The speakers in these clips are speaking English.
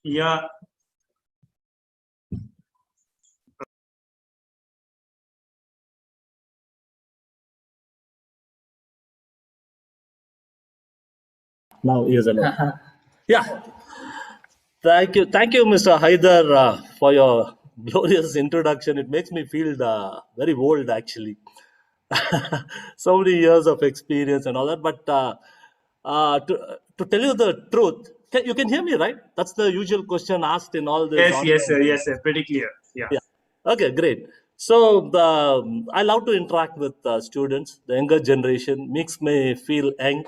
Yeah. Now he is alone. Yeah. Thank you, Mr. Haidar, for your glorious introduction. It makes me feel very old, actually. So many years of experience and all that. But to tell you the truth, you can hear me, right? That's the usual question asked in all this Yes, sir. online. Yes, sir. Pretty clear. Yeah. Yeah. Okay, great. So I love to interact with students. The younger generation makes me feel young.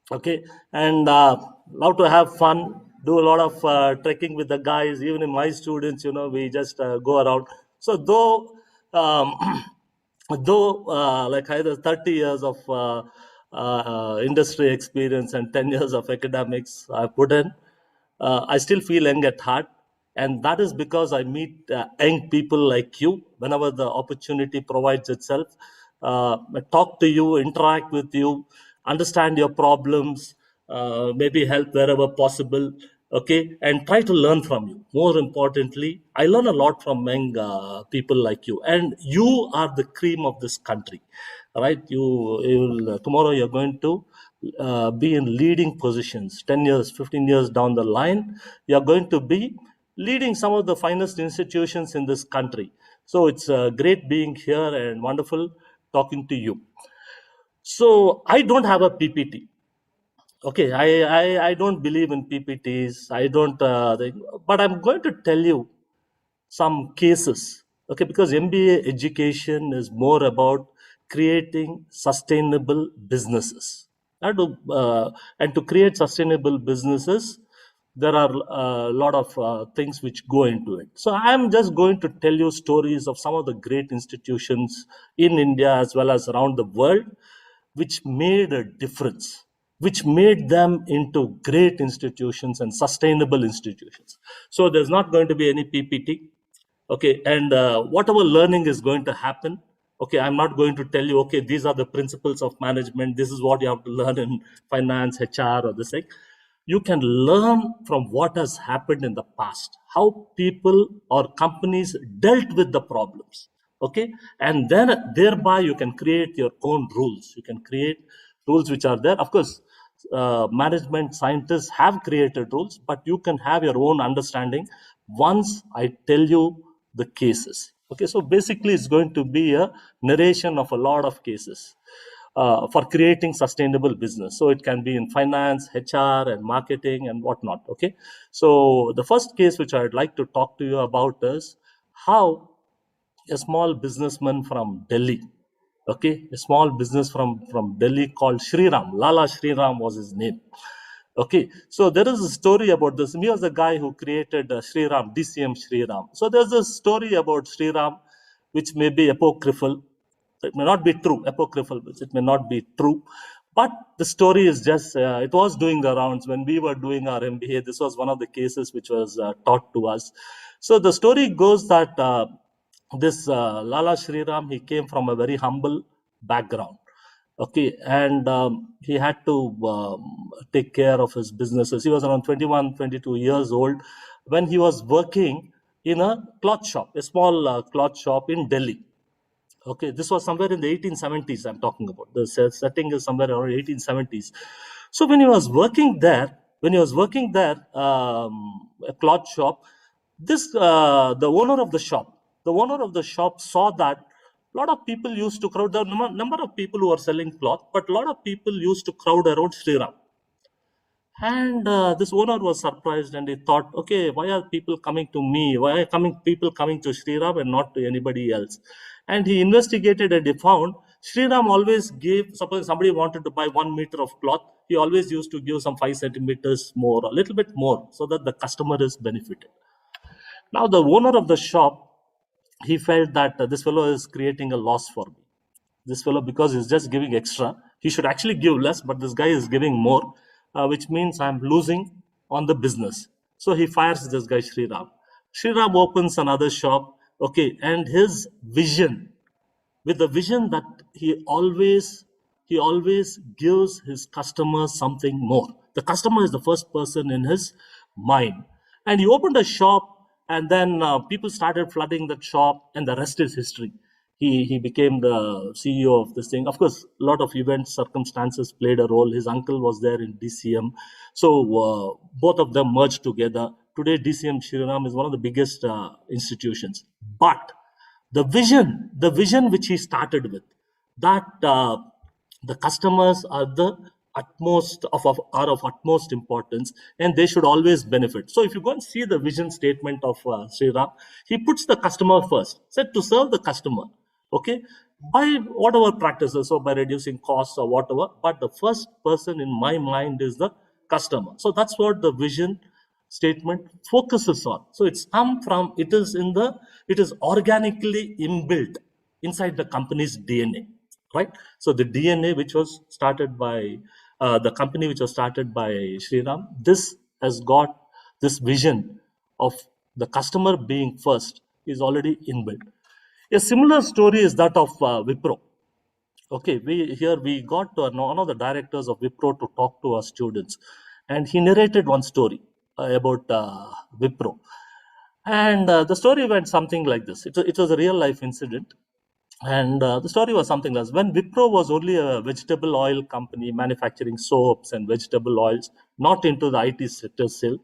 Okay, and love to have fun. Do a lot of trekking with the guys. Even in my students, we just go around. So um, though like either 30 years of industry experience and 10 years of academics I put in, I still feel young at heart. And that is because I meet young people like you whenever the opportunity provides itself. I talk to you, interact with you, understand your problems, maybe help wherever possible, okay, and try to learn from you. More importantly, I learn a lot from young people like you, and you are the cream of this country, right? Tomorrow you're going to be in leading positions. 10 years, 15 years down the line, you're going to be leading some of the finest institutions in this country. So it's great being here and wonderful talking to you. So I don't have a PPT. Okay, I don't believe in PPTs. I don't, but I'm going to tell you some cases. Okay, because MBA education is more about creating sustainable businesses. And to create sustainable businesses, there are a lot of things which go into it. So I'm just going to tell you stories of some of the great institutions in India as well as around the world, which made a difference, which made them into great institutions and sustainable institutions. So there's not going to be any PPT. Okay, and whatever learning is going to happen, okay, I'm not going to tell you, okay, these are the principles of management, this is what you have to learn in finance, HR, or this thing. You can learn from what has happened in the past, how people or companies dealt with the problems, okay, and then thereby you can create your own rules. You can create rules which are there, of course. Management scientists have created rules, but you can have your own understanding once I tell you the cases. Okay, so basically it's going to be a narration of a lot of cases for creating sustainable business. So it can be in finance, HR, and marketing and whatnot. Okay, so the first case which I'd like to talk to you about is how a small businessman from Delhi, okay, a small business from Delhi called Shriram, Lala Shriram was his name. Okay, so there is a story about this. He was the guy who created Shriram, DCM Shriram. So there's a story about Shriram which may be apocryphal. It may not be true, apocryphal, but it may not be true. But the story is just, it was doing the rounds when we were doing our MBA. This was one of the cases which was taught to us. So the story goes that this Lala Shriram, he came from a very humble background. Okay, and he had to take care of his businesses. He was around 21, 22 years old when he was working in a cloth shop, a small cloth shop in Delhi. Okay, this was somewhere in the 1870s. I'm talking about the setting is somewhere around 1870s. So when he was working there, a cloth shop, this the owner of the shop saw that a lot of people used to crowd. The number of people who are selling cloth, but a lot of people used to crowd around Sriram. And this owner was surprised and he thought, okay, why are people coming to me? Why are people coming to Sriram and not to anybody else? And he investigated and he found Sriram always gave, suppose somebody wanted to buy 1 meter of cloth, he always used to give some 5 centimeters more, a little bit more, so that the customer is benefited. Now, the owner of the shop, he felt that this fellow is creating a loss for me. This fellow, because he's just giving extra, he should actually give less, but this guy is giving more, which means I'm losing on the business. So he fires this guy Sriram. Sriram opens another shop, okay, and his vision, with the vision that he always gives his customers something more. The customer is the first person in his mind. And he opened a shop, and then people started flooding that shop, and the rest is history. He became the CEO of this thing. Of course, a lot of events, circumstances played a role. His uncle was there in DCM. So both of them merged together. Today, DCM Shriram is one of the biggest institutions. But the vision which he started with, that the customers are the are of utmost importance, and they should always benefit. So if you go and see the vision statement of Sri Ram, he puts the customer first, said to serve the customer, okay, by whatever practices, so by reducing costs or whatever, but the first person in my mind is the customer. So that's what the vision statement focuses on. So it's come from, it is organically inbuilt inside the company's DNA, right? So the DNA which was started by the company which was started by Sriram, this has got this vision of the customer being first is already inbuilt. A similar story is that of Wipro. Okay, we got one of the directors of Wipro to talk to our students, and he narrated one story about Wipro. And the story went something like this. It was a real life incident. And the story was something like this. When Wipro was only a vegetable oil company manufacturing soaps and vegetable oils, not into the IT sector still.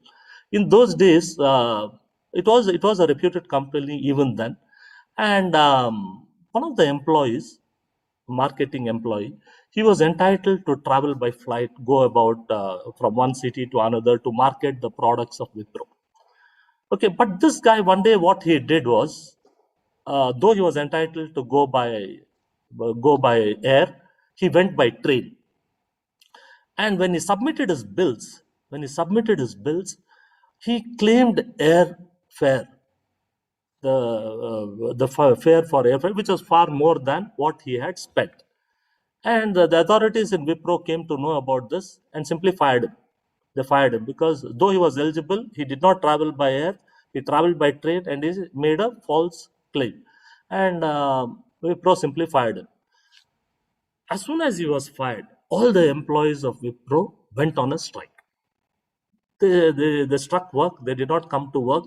In those days, it was a reputed company even then. And one of the employees, marketing employee, he was entitled to travel by flight, go about from one city to another to market the products of Wipro. Okay, but this guy, one day what he did was, though he was entitled to go by air, he went by train. And when he submitted his bills, he claimed air fare, the fare for airfare, which was far more than what he had spent. And the authorities in Wipro came to know about this and simply fired him. They fired him because though he was eligible, he did not travel by air, he traveled by train, and he made a false claim. And Wipro simply fired him. As soon as he was fired, all the employees of Wipro went on a strike. They struck work, they did not come to work,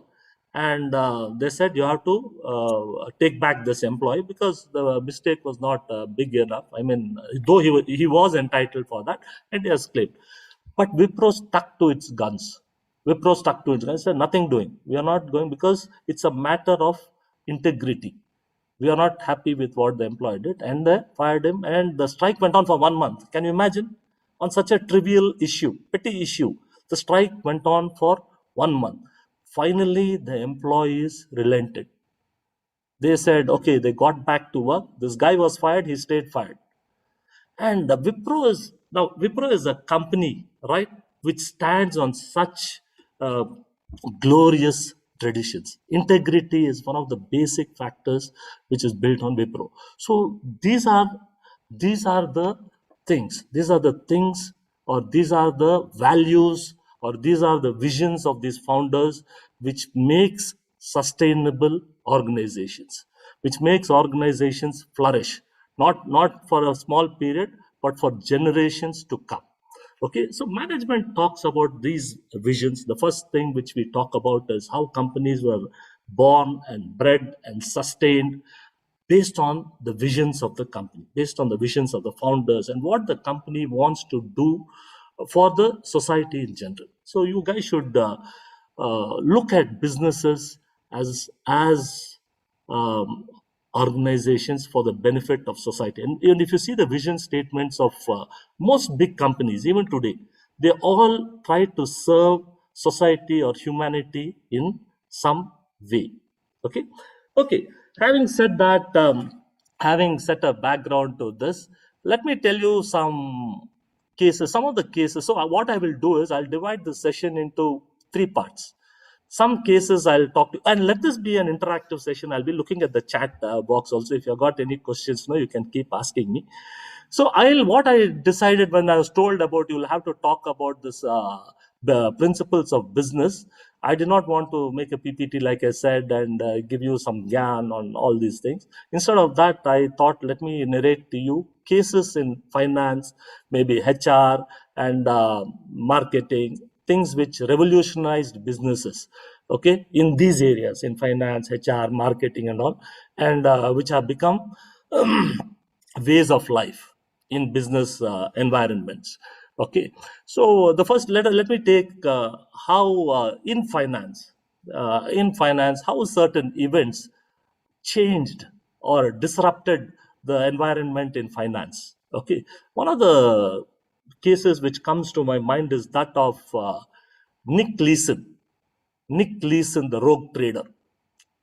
and they said you have to take back this employee because the mistake was not big enough. I mean, though he was entitled for that, and he has claimed. But Wipro stuck to its guns. Said nothing doing. We are not going because it's a matter of integrity. We are not happy with what the employee did, and they fired him. And the strike went on for 1 month. Can you imagine? On such a trivial issue, petty issue, the strike went on for 1 month. Finally, the employees relented. They said, okay, they got back to work. This guy was fired, he stayed fired. And the Wipro is a company, right, which stands on such glorious traditions. Integrity is one of the basic factors which is built on Wipro. So these are the things. These are the things, or these are the values, or these are the visions of these founders, which makes sustainable organizations, which makes organizations flourish, not for a small period, but for generations to come. Okay, so management talks about these visions. The first thing which we talk about is how companies were born and bred and sustained based on the visions of the company, based on the visions of the founders and what the company wants to do for the society in general. So you guys should look at businesses as organizations for the benefit of society. And if you see the vision statements of most big companies, even today, they all try to serve society or humanity in some way. Okay. Okay. Having said that, having set a background to this, let me tell you some cases, some of the cases. So what I will do is I'll divide the session into 3 parts. Some cases I'll talk to, and let this be an interactive session. I'll be looking at the chat box also. If you've got any questions, you can keep asking me. So what I decided when I was told about you'll have to talk about this, the principles of business. I did not want to make a PPT, like I said, and give you some gyan on all these things. Instead of that, I thought, let me narrate to you cases in finance, maybe HR and marketing, things which revolutionized businesses, okay, in these areas, in finance, HR, marketing, and all, and which have become ways of life in business environments. Okay, so the first, let me take how in finance, how certain events changed or disrupted the environment in finance. Okay, one of the cases which comes to my mind is that of Nick Leeson. Nick Leeson, the rogue trader.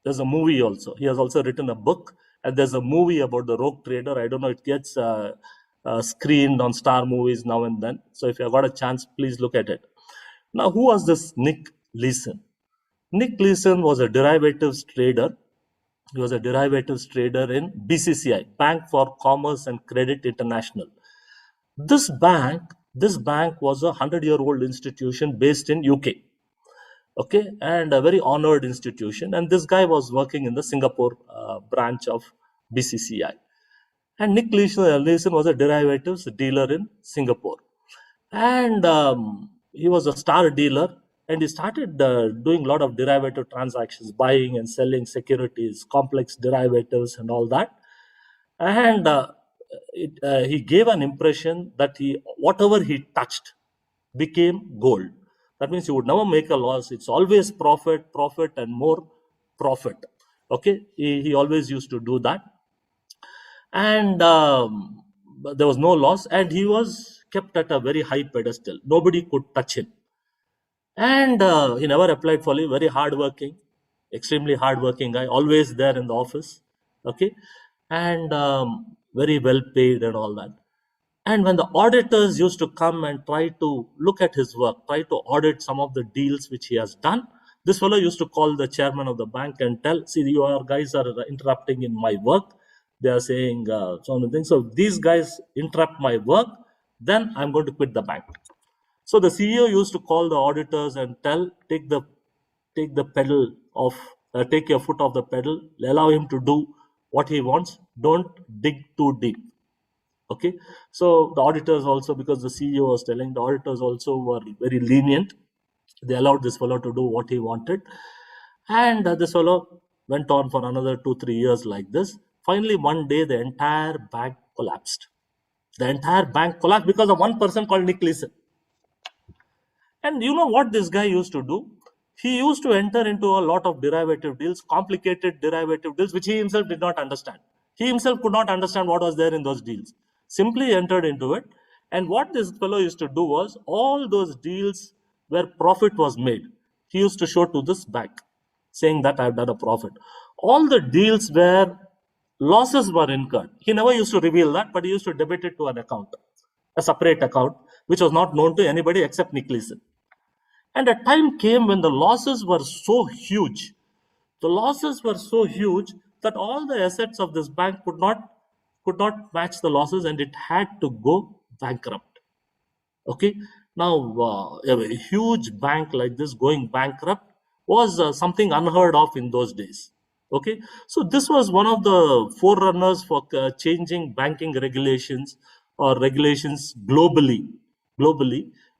There's a movie also. He has also written a book, and there's a movie about the rogue trader. I don't know, it gets screened on Star Movies now and then. So if you have got a chance, please look at it. Now, who was this Nick Leeson? Nick Leeson was a derivatives trader. He was a derivatives trader in BCCI, Bank for Commerce and Credit International. This bank was a 100-year-old institution based in UK. Okay, and a very honored institution. And this guy was working in the Singapore branch of BCCI. And Nick Leeson was a derivatives dealer in Singapore. And he was a star dealer, and he started doing a lot of derivative transactions, buying and selling securities, complex derivatives, and all that. And he gave an impression that whatever he touched became gold. That means you would never make a loss. It's always profit, and more profit. Okay, he always used to do that. And there was no loss, and he was kept at a very high pedestal. Nobody could touch him. And he never applied for leave. Very hardworking, extremely hardworking guy, always there in the office. Okay, and very well paid and all that. And when the auditors used to come and try to look at his work, try to audit some of the deals which he has done, this fellow used to call the chairman of the bank and tell, see, you guys are interrupting in my work. They are saying so many things. So if these guys interrupt my work, then I'm going to quit the bank. So the CEO used to call the auditors and tell, take the pedal off, take your foot off the pedal, allow him to do what he wants. Don't dig too deep. Okay, so the auditors also, because the CEO was telling, the auditors also were very lenient. They allowed this fellow to do what he wanted. And this fellow went on for another 2-3 years like this. Finally, one day, the entire bank collapsed. The entire bank collapsed because of one person called Nick Leeson. And you know what this guy used to do? He used to enter into a lot of derivative deals, complicated derivative deals, which he himself did not understand. He himself could not understand what was there in those deals. Simply entered into it. And what this fellow used to do was, all those deals where profit was made, he used to show to this bank, saying that I've done a profit. All the deals where losses were incurred, he never used to reveal that, but he used to debit it to an account, a separate account, which was not known to anybody except Nick Leeson. And a time came when the losses were so huge. The losses were so huge that all the assets of this bank could not match the losses, and it had to go bankrupt. Okay. Now, a huge bank like this going bankrupt was something unheard of in those days. Okay. So this was one of the forerunners for changing banking regulations or regulations globally.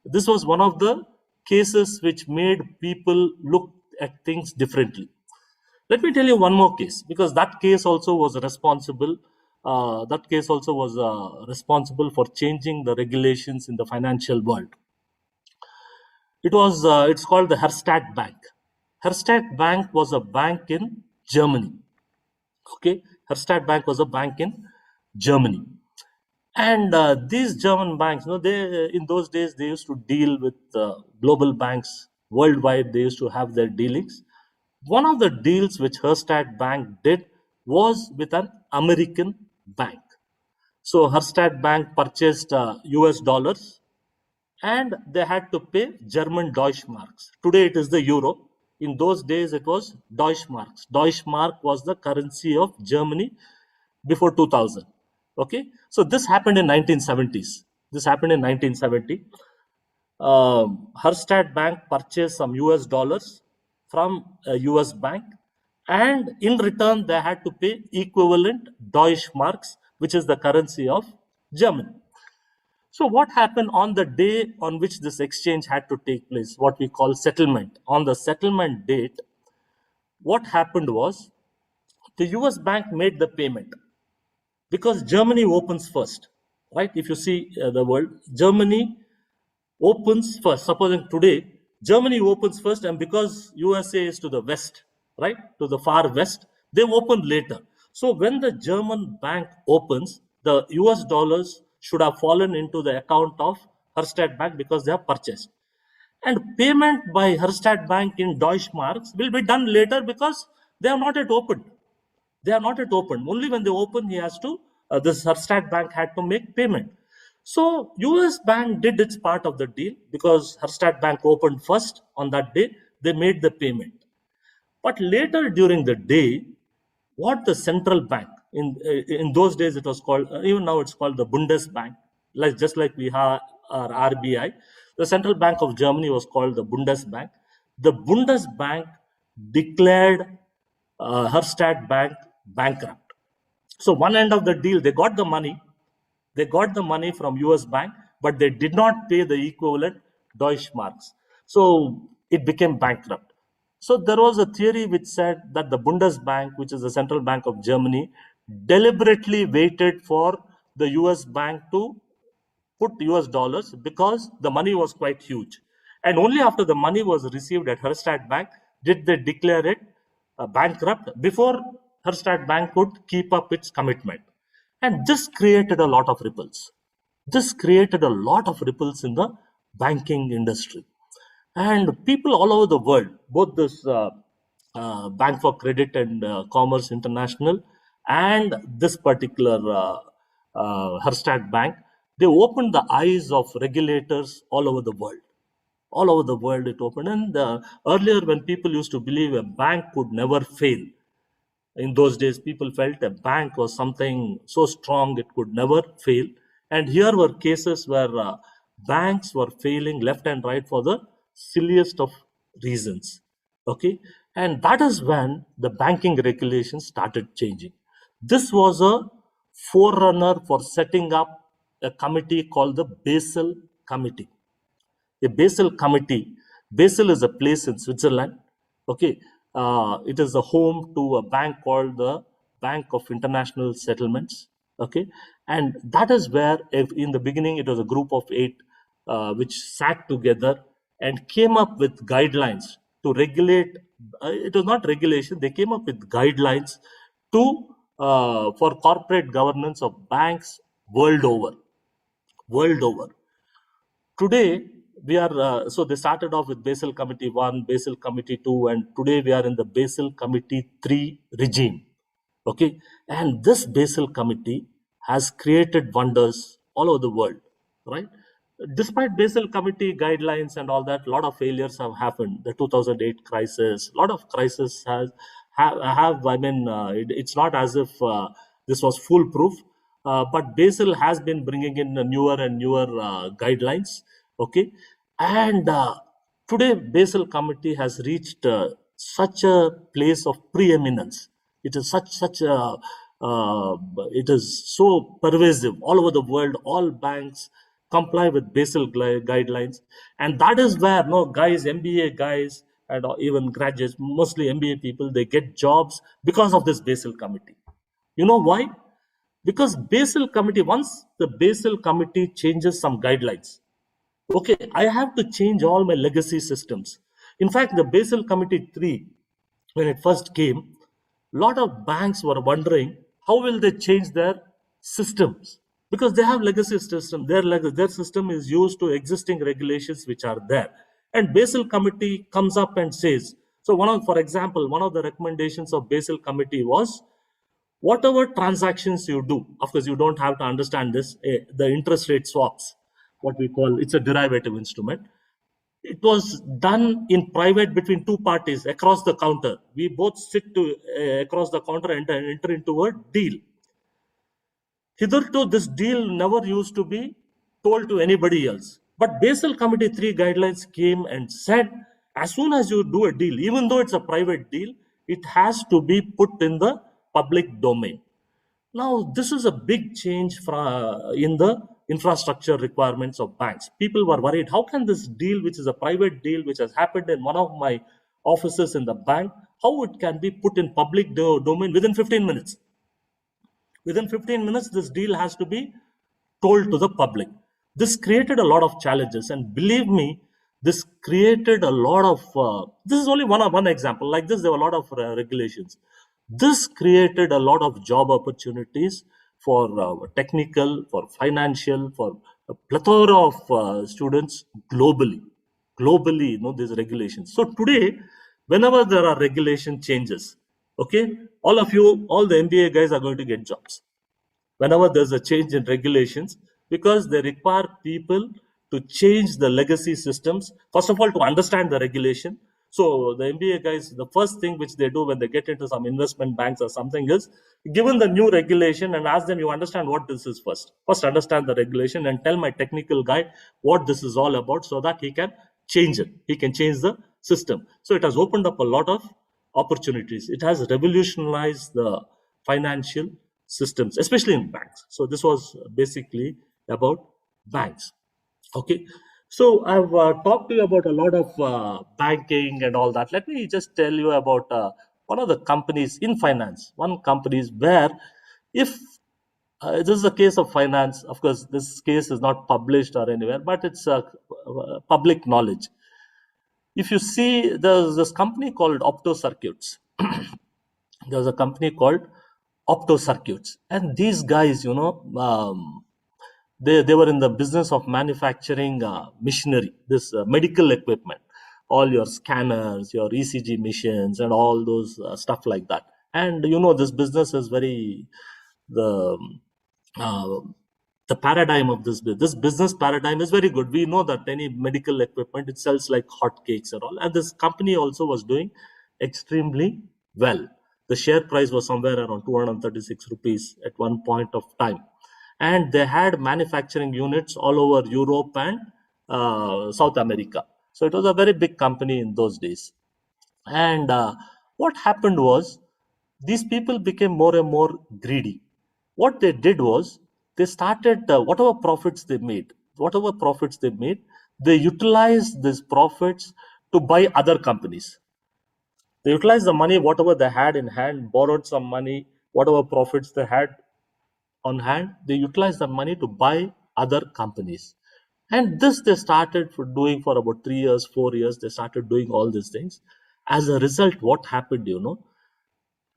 This was one of the cases which made people look at things differently. Let me tell you one more case, because that case also was responsible. Responsible for changing the regulations in the financial world. It's called the Habstat Bank. Habstat Bank was a bank in Germany. Okay, Habstat Bank was a bank in Germany. And these German banks, they in those days they used to deal with global banks worldwide. They used to have their dealings. One of the deals which Habstat Bank did was with an American bank. So Habstat Bank purchased US dollars, and they had to pay German Deutschmarks. Today it is the euro. In those days it was Deutschmarks. Deutschmark was the currency of Germany before 2000. Okay, so this happened in 1970s. This happened in 1970. Habstat Bank purchased some US dollars from a US bank, and in return they had to pay equivalent Deutschmarks, which is the currency of Germany. So what happened on the day on which this exchange had to take place, what we call settlement? On the settlement date, what happened was the US bank made the payment because Germany opens first, right? If you see the world, Germany opens first. Supposing today, Germany opens first, and because USA is to the west, right, to the far west, they open later. So when the German bank opens, the US dollars should have fallen into the account of Habstat Bank because they have purchased. And payment by Habstat Bank in Deutschmarks will be done later because they are not yet opened. They are not yet open. Only when they open, he has to, this Habstat Bank had to make payment. So US Bank did its part of the deal because Habstat Bank opened first on that day. They made the payment. But later during the day, what the central bank, in those days it was called, even now it's called the Bundesbank, like just like we have our RBI, the central bank of Germany was called the Bundesbank. The Bundesbank declared Habstat Bank bankrupt. So one end of the deal, they got the money. They got the money from US Bank, but they did not pay the equivalent Deutschmarks. So it became bankrupt. So there was a theory which said that the Bundesbank, which is the central bank of Germany, deliberately waited for the US Bank to put US dollars because the money was quite huge. And only after the money was received at Habstat Bank did they declare it bankrupt before Habstat Bank could keep up its commitment. And this created a lot of ripples. This created a lot of ripples in the banking industry. And people all over the world, both this Bank for Credit and Commerce International and this particular Habstat Bank, they opened the eyes of regulators all over the world. All over the world it opened. And earlier when people used to believe a bank could never fail, in those days people felt a bank was something so strong it could never fail. And here were cases where banks were failing left and right for the silliest of reasons. Okay, and that is when the banking regulations started changing. This was a forerunner for setting up a committee called the Basel Committee. A Basel Committee. Basel is a place in Switzerland. Okay, it is the home to a bank called the Bank of International Settlements. Okay, and that is where, in the beginning, it was a group of 8 which sat together and came up with guidelines to regulate. It was not regulation; they came up with guidelines to for corporate governance of banks world over. World over. Today we are so they started off with Basel Committee 1, Basel Committee 2, and today we are in the Basel Committee 3 regime. Okay, and this Basel Committee has created wonders all over the world, right? Despite Basel Committee guidelines and all that, a lot of failures have happened. The 2008 crisis, a lot of crisis have I mean, it's not as if this was foolproof, but Basel has been bringing in newer and newer guidelines. Okay, and today Basel Committee has reached such a place of preeminence. It is such a it is so pervasive all over the world. All banks comply with Basel guidelines, and that is where no guys, MBA guys, and even graduates, mostly MBA people, they get jobs because of this Basel Committee. You know why? Because Basel Committee, once the Basel Committee changes some guidelines, okay, I have to change all my legacy systems. In fact, the Basel Committee 3, when it first came, a lot of banks were wondering how will they change their systems, because they have legacy system. Their system is used to existing regulations which are there. And Basel Committee comes up and says, so for example, one of the recommendations of Basel Committee was whatever transactions you do, of course, you don't have to understand this, the interest rate swaps, what we call, it's a derivative instrument. It was done in private between 2 parties across the counter. We both sit to across the counter and enter into a deal. Hitherto, this deal never used to be told to anybody else. But Basel Committee 3 guidelines came and said, as soon as you do a deal, even though it's a private deal, it has to be put in the public domain. Now, this is a big change in the infrastructure requirements of banks. People were worried, how can this deal, which is a private deal, which has happened in one of my offices in the bank, how it can be put in public domain within 15 minutes? Within 15 minutes, this deal has to be told to the public. This created a lot of challenges, and believe me, this created a lot of. This is only one example. Like this, there were a lot of regulations. This created a lot of job opportunities for technical, for financial, for a plethora of students globally. Globally, these regulations. So today, whenever there are regulation changes, okay, all of you, all the MBA guys are going to get jobs whenever there's a change in regulations, because they require people to change the legacy systems, first of all to understand the regulation. So the MBA guys, the first thing which they do when they get into some investment banks or something is, given the new regulation, and ask them, you understand what this is first understand the regulation and tell my technical guy what this is all about, so that he can change it, he can change the system. So it has opened up a lot of opportunities. It has revolutionized the financial systems, especially in banks. So this was basically about banks. Okay. So I've talked to you about a lot of banking and all that. Let me just tell you about one of the companies in finance. One companies where, if this is a case of finance, of course, this case is not published or anywhere, but it's public knowledge. If you see, there's this company called Opto Circuits. There's a company called Opto Circuits, and these guys, they were in the business of manufacturing machinery, this medical equipment, all your scanners, your ECG machines, and all those stuff like that. And this business is very, the uh, the paradigm of this business paradigm is very good. We know that any medical equipment, it sells like hotcakes and all, and this company also was doing extremely well. The share price was somewhere around 236 rupees at one point of time, and they had manufacturing units all over Europe and South America. So it was a very big company in those days. And what happened was, these people became more and more greedy. What they did was, they started, whatever profits they made, they utilized these profits to buy other companies. They utilized the money, whatever they had in hand, borrowed some money, whatever profits they had on hand, they utilized the money to buy other companies. And this they started for doing for about 3 years, 4 years. They started doing all these things. As a result, what happened,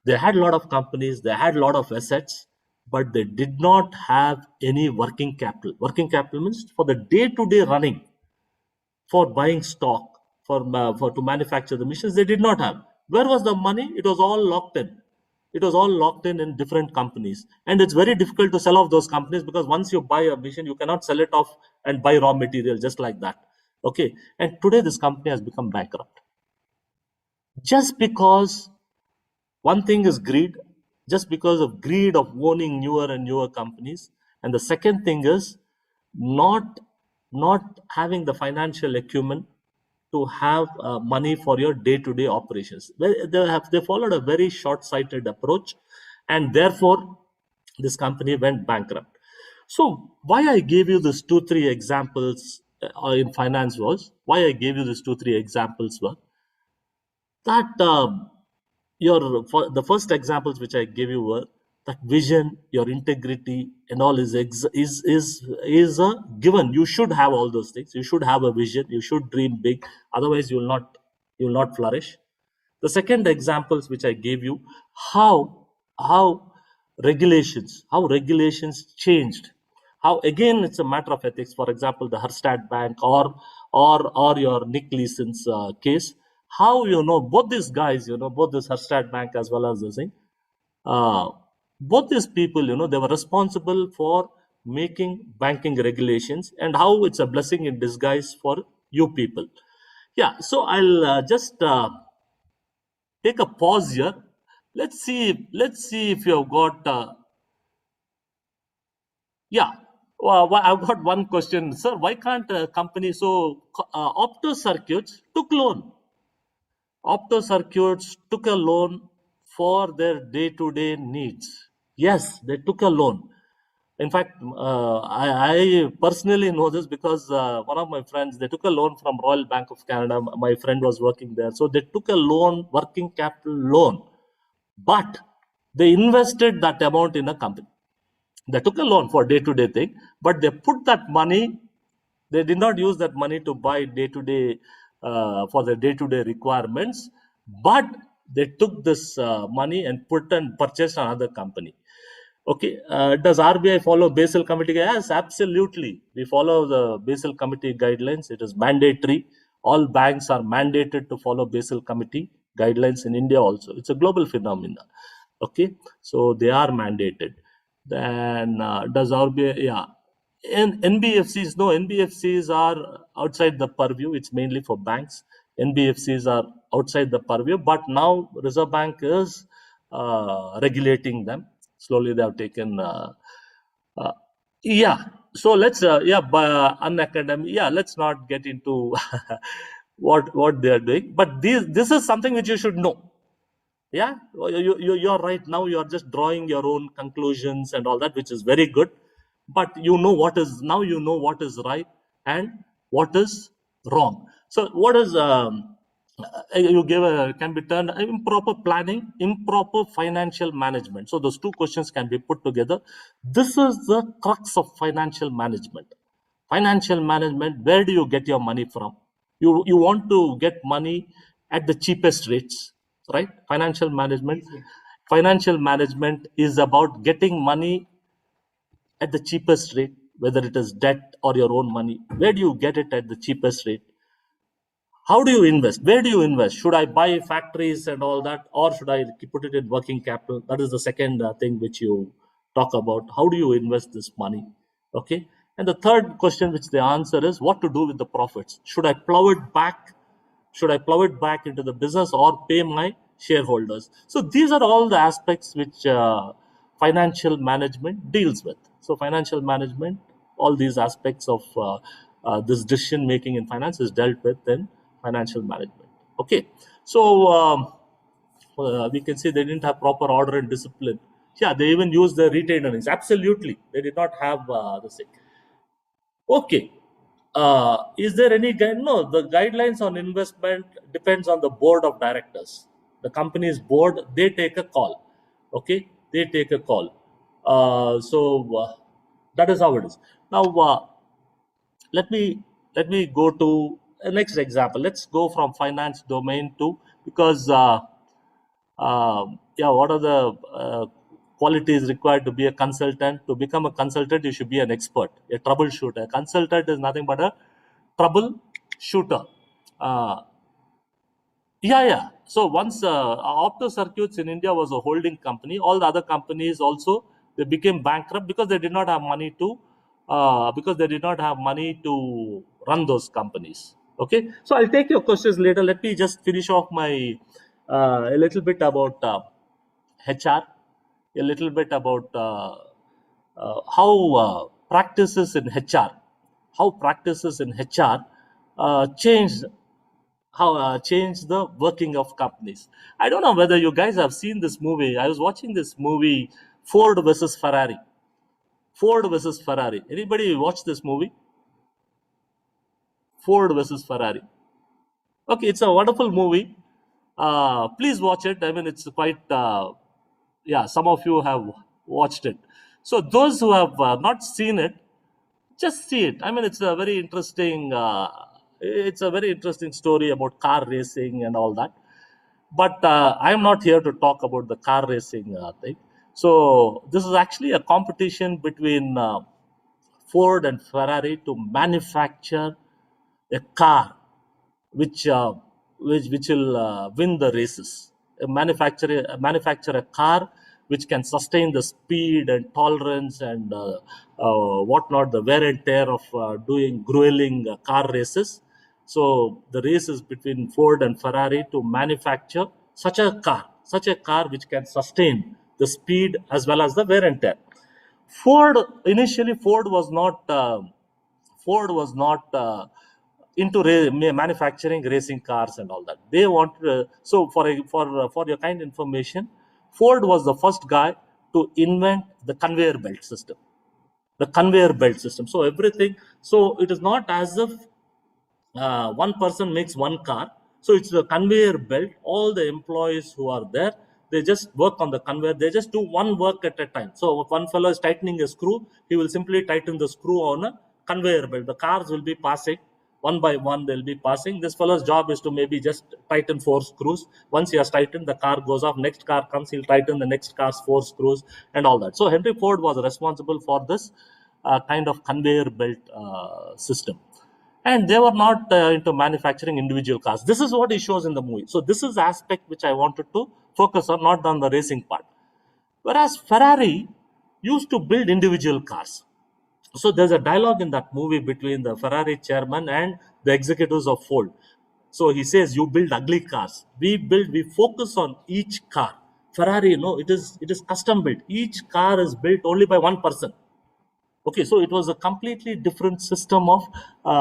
they had a lot of companies, they had a lot of assets, but they did not have any working capital. Working capital means for the day-to-day running, for buying stock, for to manufacture the machines. They did not have. Where was the money? It was all locked in. It was all locked in different companies, and it's very difficult to sell off those companies, because once you buy a machine, you cannot sell it off and buy raw material just like that. Okay, and today this company has become bankrupt, just because one thing is greed, just because of greed of owning newer and newer companies, and the second thing is not not having the financial acumen to have money for your day-to-day operations. They followed a very short-sighted approach, and therefore this company went bankrupt. So why I gave you these 2-3 examples in finance was, why I gave you these 2-3 examples were that the first examples which I gave you were that vision, your integrity, and all is a given. You should have all those things. You should have a vision. You should dream big. Otherwise, you will not flourish. The second examples which I gave you, how regulations changed. How, again, it's a matter of ethics. For example, the Habstat Bank, or your Nick Leeson's case. How, both these guys, both this Habstat Bank as well as this thing, uh, both these people, they were responsible for making banking regulations, and how it's a blessing in disguise for you people. Yeah, so I'll just take a pause here. Let's see if you have got. Yeah, well, I've got one question, sir. Why can't a company? So Opto Circuits took loan. Opto Circuits took a loan for their day-to-day needs. Yes, they took a loan. In fact, I personally know this because one of my friends, they took a loan from Royal Bank of Canada. My friend was working there. So they took a loan, working capital loan, but they invested that amount in a company. They took a loan for day-to-day thing, but they put that money, they did not use that money to buy day-to-day for the day-to-day requirements, but they took this money and put and purchased another company. Okay, does RBI follow Basal Committee? Yes, absolutely. We follow the Basal Committee guidelines. It is mandatory. All banks are mandated to follow Basal Committee guidelines in India also. It's a global phenomenon. Okay, so they are mandated. Then does RBI? Yeah, and NBFCs, no, NBFCs are outside the purview. It's mainly for banks. NBFCs are outside the purview, but now Reserve Bank is regulating them. Slowly they have taken. Uh, yeah. So let's unacademic. Yeah, let's not get into what they are doing. But this is something which you should know. Yeah, you're right. Now you're just drawing your own conclusions and all that, which is very good. But you know what is now, you know what is right and what is wrong. So what is you give a can be termed improper planning, improper financial management. So those two questions can be put together. This is the crux of financial management. Financial management, where do you get your money from? You want to get money at the cheapest rates, right? Financial management is about getting money at the cheapest rate, whether it is debt or your own money. Where do you get it at the cheapest rate? How do you invest? Where do you invest? Should I buy factories and all that, or should I put it in working capital? That is the second thing which you talk about. How do you invest this money? Okay. And the third question which they answer is what to do with the profits. Should I plow it back? Should I plow it back into the business or pay my shareholders? So these are all the aspects which financial management deals with. So financial management, all these aspects of this decision making in finance is dealt with in financial management. Okay, so we can say they didn't have proper order and discipline. Yeah, they even used the retained earnings. Absolutely, they did not have the same. Okay. Is there any guide? No, the guidelines on investment depends on the board of directors. The company's board, they take a call. Okay, they take a call. That is how it is. Now, let me let me go to the next example. Let's go from finance domain to because what are the qualities required to be a consultant? To become a consultant, you should be an expert, a troubleshooter. A consultant is nothing but a troubleshooter. Uh, yeah. So once Opto Circuits in India was a holding company, all the other companies also they became bankrupt because they did not have money to run those companies. Okay. So I'll take your questions later. Let me just finish off my a little bit about HR, a little bit about how practices in HR changed change the working of companies. I don't know whether you guys have seen this movie. I was watching this movie, Ford versus Ferrari. Ford versus Ferrari. Anybody watch this movie? Ford versus Ferrari. Okay, it's a wonderful movie. Please watch it. I mean, it's quite. Some of you have watched it. So those who have not seen it, just see it. I mean, it's a very interesting. It's a very interesting story about car racing and all that. But I'm not here to talk about the car racing thing. So this is actually a competition between Ford and Ferrari to manufacture a car which will win the races. Manufacture a car which can sustain the speed and tolerance and whatnot, the wear and tear of doing grueling car races. So the race is between Ford and Ferrari to manufacture such a car which can sustain the speed as well as the wear and tear. Ford was not into manufacturing racing cars and all that. They wanted for your kind information, Ford was the first guy to invent the conveyor belt system. the conveyor belt system. So everything, so it is not as if one person makes one car. So it's the conveyor belt. All the employees who are there, they just work on the conveyor. They just do one work at a time. So if one fellow is tightening a screw, he will simply tighten the screw on a conveyor belt. The cars will be passing one by one. They'll be passing. This fellow's job is to maybe just tighten 4 screws. Once he has tightened, the car goes off. Next car comes, he'll tighten the next car's 4 screws and all that. So Henry Ford was responsible for this kind of conveyor belt system, and they were not into manufacturing individual cars. This is what he shows in the movie. So this is the aspect which I wanted to focus on, not on the racing part. Whereas Ferrari used to build individual cars. So there's a dialogue in that movie between the Ferrari chairman and the executives of Ford. So he says, "You build ugly cars. We focus on each car. Ferrari, it is custom built. Each car is built only by one person." Okay, so it was a completely different system of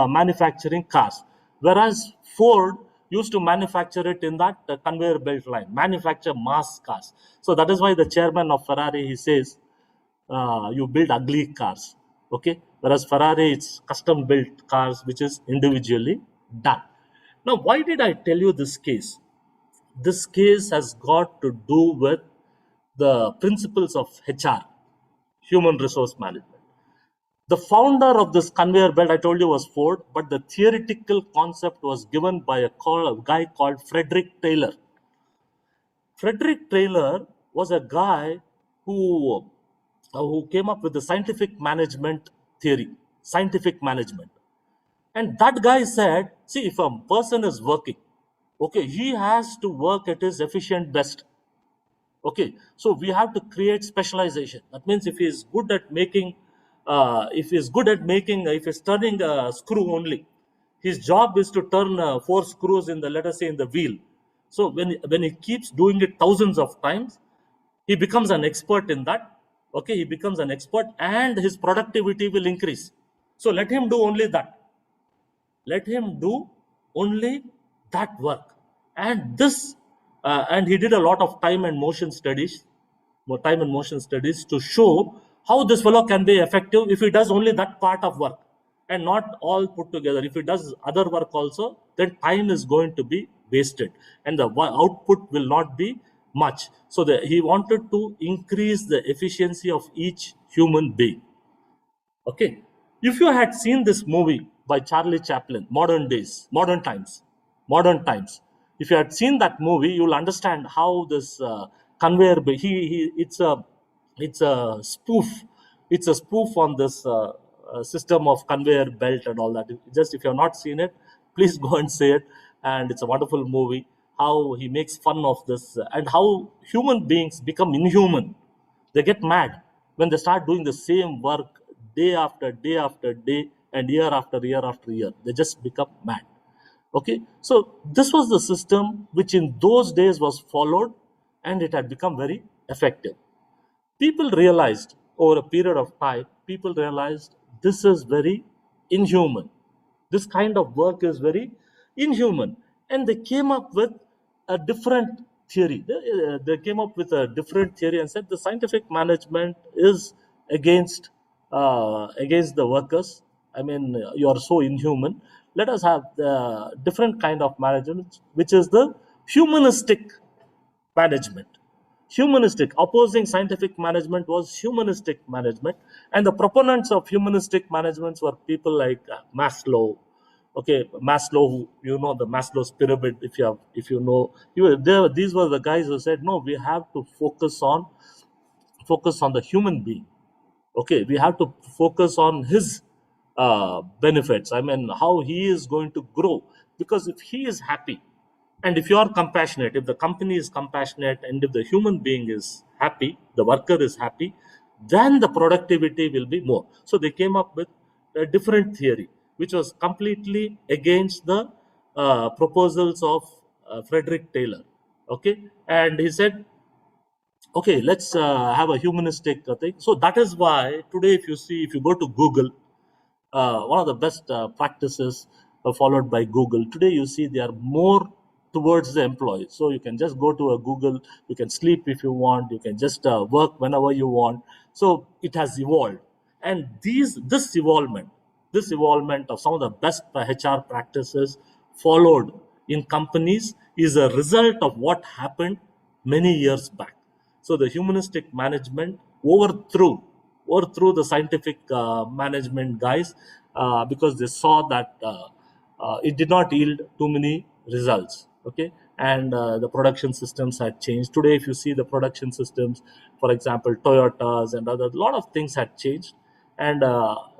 manufacturing cars. Whereas Ford used to manufacture it in that conveyor belt line, manufacture mass cars. So that is why the chairman of Ferrari, he says, you build ugly cars. Okay, whereas Ferrari, it's custom built cars, which is individually done. Now, why did I tell you this case? This case has got to do with the principles of HR, human resource management. The founder of this conveyor belt, I told you, was Ford, but the theoretical concept was given by a guy called Frederick Taylor. Frederick Taylor was a guy who came up with the scientific management theory, scientific management. And that guy said, see, if a person is working, okay, he has to work at his efficient best. Okay, so we have to create specialization. That means if he is good at making, if he's turning a screw only, his job is to turn 4 screws in the, let us say, in the wheel. So when he keeps doing it thousands of times, he becomes an expert in that. Okay, he becomes an expert, and his productivity will increase. So let him do only that. Let him do only that work. And this, and he did a lot of time and motion studies to show how this fellow can be effective if he does only that part of work and not all put together. If he does other work also, then time is going to be wasted and the output will not be much. So he wanted to increase the efficiency of each human being. Okay, if you had seen this movie by Charlie Chaplin, Modern Times, if you had seen that movie, you'll understand how this conveyor belt. It's a spoof. It's a spoof on this system of conveyor belt and all that. Just if you have not seen it, please go and see it. And it's a wonderful movie. How he makes fun of this and how human beings become inhuman. They get mad when they start doing the same work day after day after day and year after year after year. They just become mad. Okay, so this was the system which in those days was followed and it had become very effective. People realized over a period of time, this is very inhuman. This kind of work is very inhuman. And they came up with a different theory. They came up with a different theory and said the scientific management is against the workers. I mean, you are so inhuman. Let us have the different kind of management, which is the humanistic management. Humanistic, opposing scientific management was humanistic management, and the proponents of humanistic management were people like Maslow. Okay, Maslow, you know the Maslow's pyramid. If you know, these were the guys who said, no, we have to focus on the human being. Okay, we have to focus on his benefits. I mean, how he is going to grow, because if he is happy, and if you are compassionate, if the company is compassionate, and if the human being is happy, the worker is happy, then the productivity will be more. So they came up with a different theory, which was completely against the proposals of Frederick Taylor. Okay, and he said, okay, let's have a humanistic thing. So that is why today, if you go to Google, one of the best practices followed by Google today, you see they are more towards the employee. So you can just go to a Google, you can sleep if you want, you can just work whenever you want. So it has evolved. And this evolvement of some of the best HR practices followed in companies is a result of what happened many years back. So the humanistic management overthrew the scientific management guys, because they saw that it did not yield too many results. Okay, and the production systems had changed. Today, if you see the production systems, for example, Toyotas and other, a lot of things had changed. And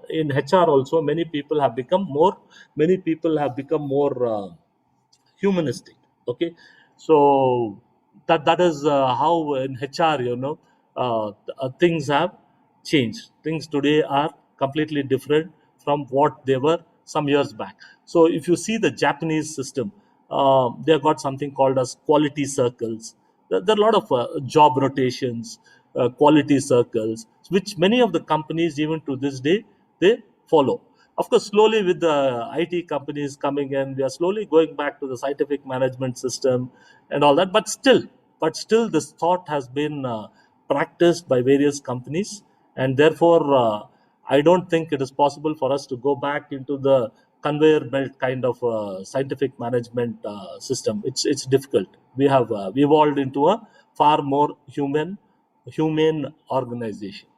in HR also, many people have become more humanistic. Okay, so that is how in HR, things have changed. Things today are completely different from what they were some years back. So if you see the Japanese system, they've got something called as quality circles. There are a lot of job rotations, quality circles, which many of the companies even to this day they follow. Of course, slowly with the IT companies coming in, we are slowly going back to the scientific management system and all that. But still, this thought has been practiced by various companies, and therefore, I don't think it is possible for us to go back into the conveyor belt kind of scientific management system. It's difficult. We evolved into a far more humane organization.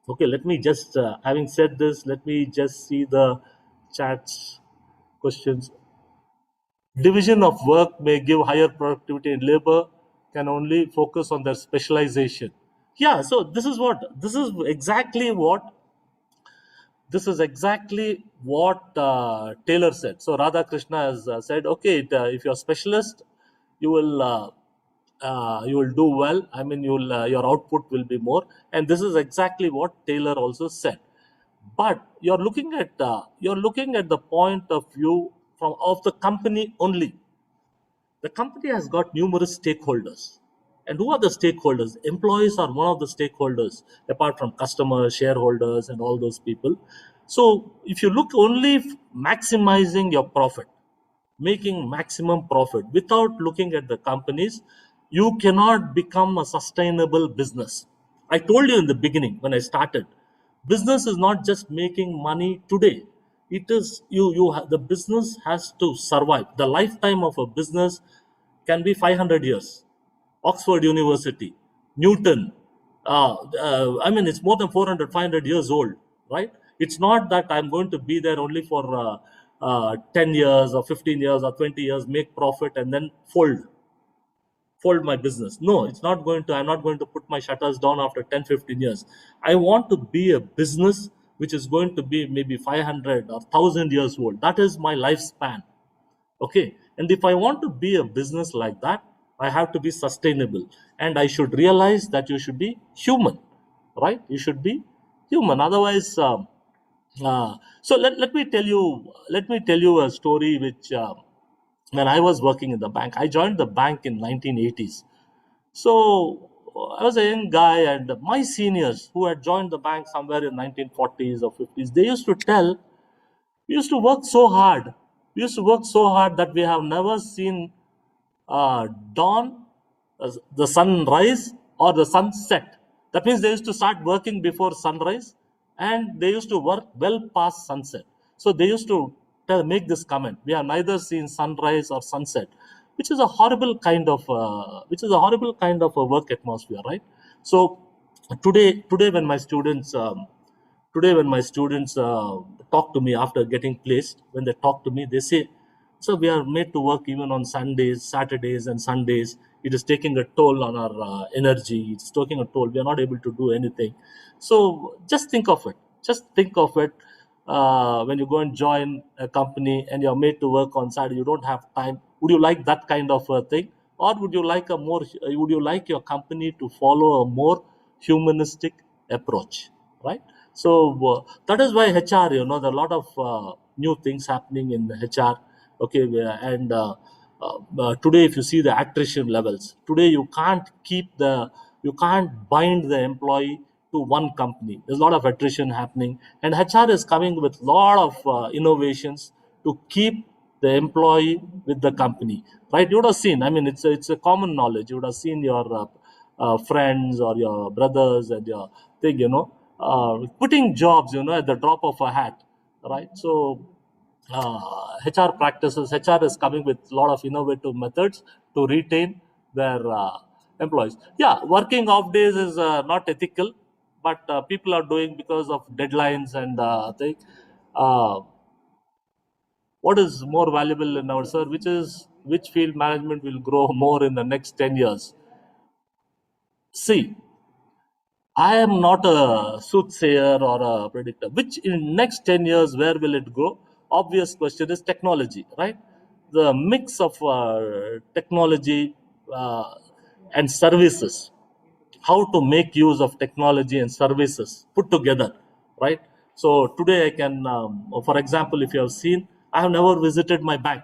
Okay, let me just, having said this, let me just see the chat's questions. Division of work may give higher productivity in labor, can only focus on their specialization. Yeah, so this is exactly what Taylor said. So Radha Krishna has said, okay, if you're a specialist, you will do well. I mean, your output will be more, and this is exactly what Taylor also said. But you're looking at the point of view of the company only. The company has got numerous stakeholders. And who are the stakeholders? Employees are one of the stakeholders, apart from customers, shareholders, and all those people. So if you look only maximizing your profit, making maximum profit without looking at the companies, you cannot become a sustainable business. I told you in the beginning when I started, business is not just making money today. It is the business has to survive. The lifetime of a business can be 500 years. Oxford University, Newton. I mean, it's more than 400, 500 years old, right? It's not that I'm going to be there only for 10 years or 15 years or 20 years, make profit, and then fold my business. No, I'm not going to put my shutters down after 10, 15 years. I want to be a business which is going to be maybe 500 or 1,000 years old. That is my lifespan. Okay, and if I want to be a business like that, I have to be sustainable, and I should realize that you should be human, right? You should be human. Otherwise, so let me tell you a story which, when I was working in the bank, I joined the bank in 1980s. So I was a young guy, and my seniors who had joined the bank somewhere in 1940s or 50s, they used to tell, we used to work so hard. We used to work so hard that we have never seen dawn, the sunrise, or the sunset. That means they used to start working before sunrise, and they used to work well past sunset. So they used to make this comment: "We have neither seen sunrise or sunset," which is a horrible kind of a work atmosphere, right? So today when my students talk to me after getting placed, when they talk to me, they say, so we are made to work even on Sundays, Saturdays, and Sundays. It is taking a toll on our energy. It's taking a toll. We are not able to do anything. So just think of it. Just think of it. When you go and join a company and you're made to work on Saturday, you don't have time. Would you like that kind of a thing, or would you like Would you like your company to follow a more humanistic approach, right? So that is why HR. There are a lot of new things happening in HR. Okay, and today, if you see the attrition levels, today you can't bind the employee to one company. There's a lot of attrition happening, and HR is coming with a lot of innovations to keep the employee with the company, right? You would have seen. I mean, it's a common knowledge. You would have seen your friends or your brothers and your thing. putting jobs, at the drop of a hat, right? So HR practices, HR is coming with a lot of innovative methods to retain their employees. Yeah, working off days is not ethical, but people are doing because of deadlines and thing. Uh, what is more valuable in our sir, which field management will grow more in the next 10 years? See, I am not a soothsayer or a predictor. Which in next 10 years, where will it go? Obvious question is technology, right? The mix of technology and services, how to make use of technology and services put together, right? So today I can, for example, if you have seen, I have never visited my bank.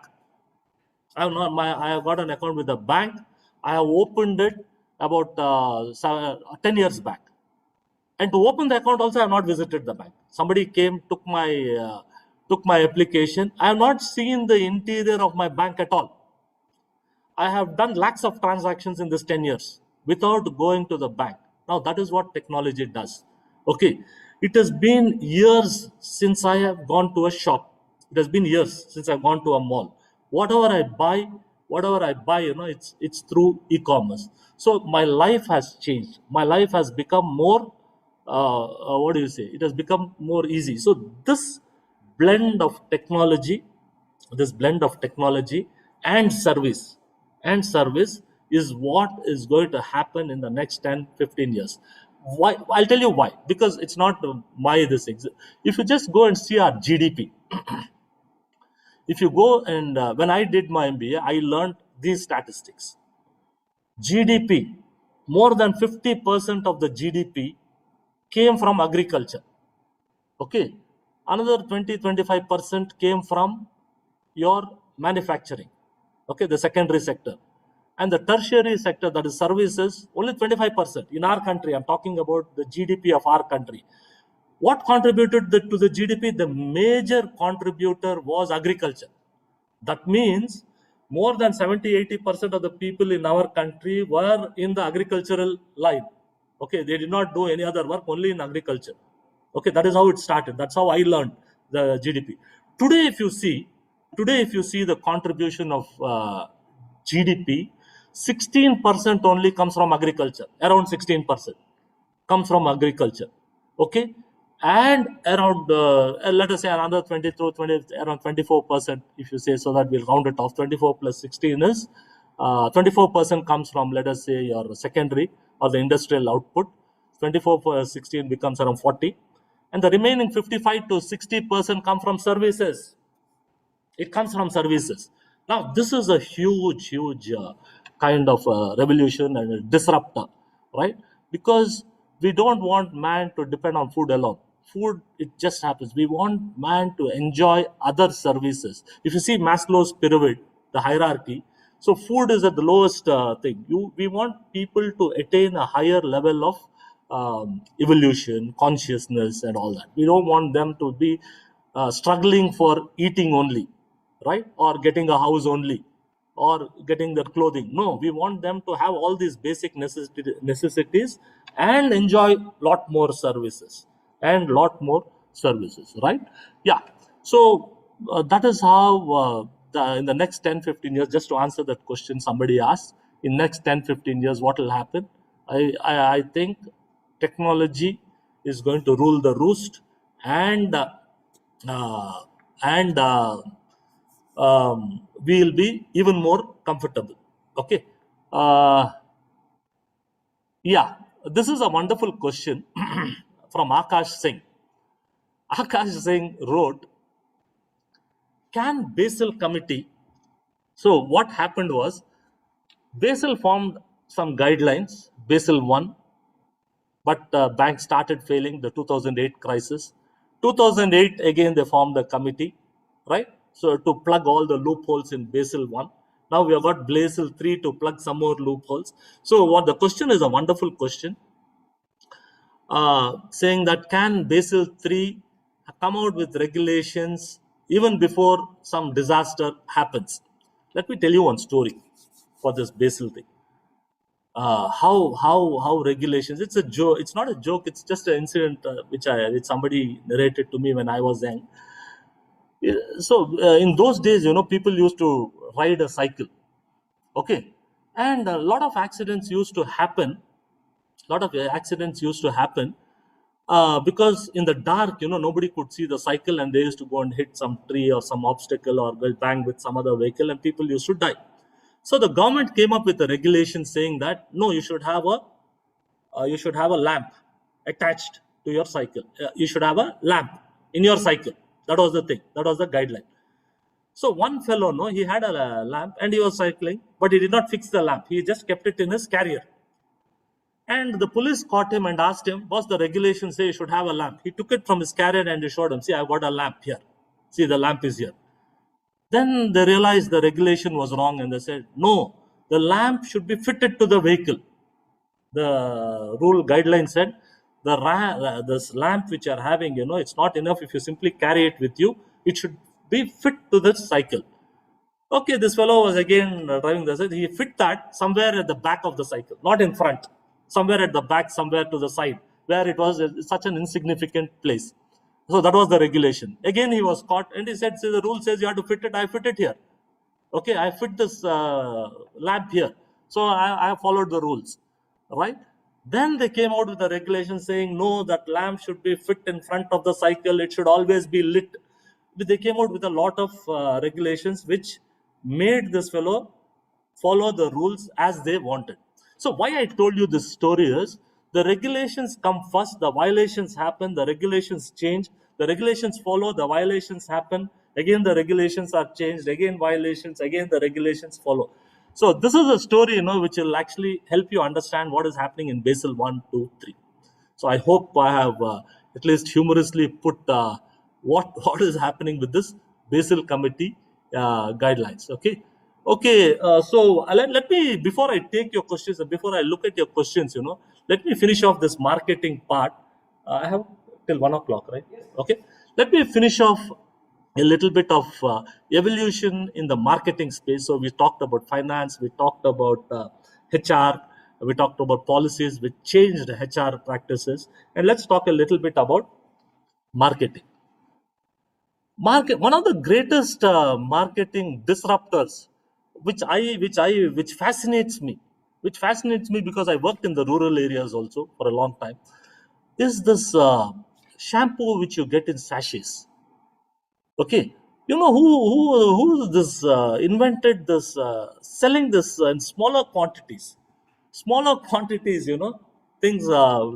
I have got an account with the bank. I have opened it about 10 years back, and to open the account also I have not visited the bank. Somebody came, took my application. I have not seen the interior of my bank at all. I have done lakhs of transactions in this 10 years without going to the bank. Now, that is what technology does. Okay. It has been years since I have gone to a shop. It has been years since I've gone to a mall. Whatever I buy, it's through e-commerce. So my life has changed. My life has become more, what do you say? It has become more easy. So blend of technology, this blend of technology and service is what is going to happen in the next 10-15 years. Why? I'll tell you why. Because it's not if you just go and see our GDP, if you go and when I did my MBA, I learned these statistics. GDP, more than 50% of the GDP came from agriculture. Okay. Another 20-25% came from your manufacturing. Okay, the secondary sector. And the tertiary sector, that is services, only 25%. In our country, I'm talking about the GDP of our country. What contributed to the GDP? The major contributor was agriculture. That means more than 70-80% of the people in our country were in the agricultural line. Okay, they did not do any other work, only in agriculture. Okay, that is how it started. That's how I learned the GDP. Today, if you see the contribution of GDP, 16% only comes from agriculture. Around 16% comes from agriculture. Okay, and around let us say another 20 to 20, around 24%, if you say, so that we'll round it off. 24 plus 16 is 24% comes from, let us say, your secondary or the industrial output. 24 plus 16 becomes around 40, and the remaining 55-60% come from services. It comes from services. Now, this is a huge kind of revolution and a disruptor, right? Because we don't want man to depend on food alone. Food, it just happens. We want man to enjoy other services. If you see Maslow's pyramid, the hierarchy, so food is at the lowest thing. We want people to attain a higher level of evolution, consciousness, and all that. We don't want them to be struggling for eating only, right? Or getting a house only, or getting their clothing. No, we want them to have all these basic necessities and enjoy lot more services right? Yeah. So that is how in the next 10-15 years, just to answer that question somebody asked, in next 10-15 years, what will happen? I think technology is going to rule the roost, and uh, and we'll be even more comfortable. Okay. Yeah, this is a wonderful question from Akash Singh. Akash Singh wrote, can Basal Committee? So what happened was, Basal formed some guidelines, Basal 1, but banks started failing, the 2008 crisis. 2008, again, they formed a committee, right? So to plug all the loopholes in Basal 1. Now we have got Basal 3 to plug some more loopholes. So what the question is a wonderful question, saying that can Basal 3 come out with regulations even before some disaster happens? Let me tell you one story for this Basal thing. how regulations. It's a joke. It's not a joke. It's just an incident which somebody narrated to me when I was young. So in those days, people used to ride a cycle. Okay, and a lot of accidents used to happen. Lot of accidents used to happen because in the dark, nobody could see the cycle, and they used to go and hit some tree or some obstacle or will bang with some other vehicle, and people used to die. So the government came up with a regulation saying that no, you should have a lamp attached to your cycle. You should have a lamp in your cycle. That was the thing. That was the guideline. So one fellow, no, he had a lamp and he was cycling, but he did not fix the lamp. He just kept it in his carrier. And the police caught him and asked him, "Boss, the regulations say you should have a lamp." He took it from his carrier and he showed him, "See, I've got a lamp here. See, the lamp is here." Then they realized the regulation was wrong and they said, "No, the lamp should be fitted to the vehicle." The rule guideline said, this lamp which you are having, it's not enough if you simply carry it with you. It should be fit to the cycle. Okay, this fellow was again driving the cycle. He fit that somewhere at the back of the cycle, not in front, somewhere at the back, somewhere to the side, where it was such an insignificant place. So that was the regulation. Again, he was caught and he said, "See, the rule says you have to fit it. I fit it here. Okay, I fit this lamp here. So I followed the rules, right?" Then they came out with a regulation saying, "No, that lamp should be fit in front of the cycle. It should always be lit." They came out with a lot of regulations which made this fellow follow the rules as they wanted. So why I told you this story is the regulations come first, the violations happen, the regulations change, the regulations follow, the violations happen, again the regulations are changed, again violations, again the regulations follow. So this is a story, which will actually help you understand what is happening in Basel 1, 2, 3. So I hope I have at least humorously put what is happening with this Basal Committee guidelines. Okay. So let me, before I take your questions and before I look at your questions, let me finish off this marketing part. I have till 1 o'clock, right? Okay. Let me finish off a little bit of evolution in the marketing space. So we talked about finance, we talked about HR, we talked about policies, we changed HR practices, and let's talk a little bit about marketing. One of the greatest marketing disruptors, which fascinates me, because I worked in the rural areas also for a long time, is this shampoo which you get in sachets. Okay, who this invented this selling this in smaller quantities, things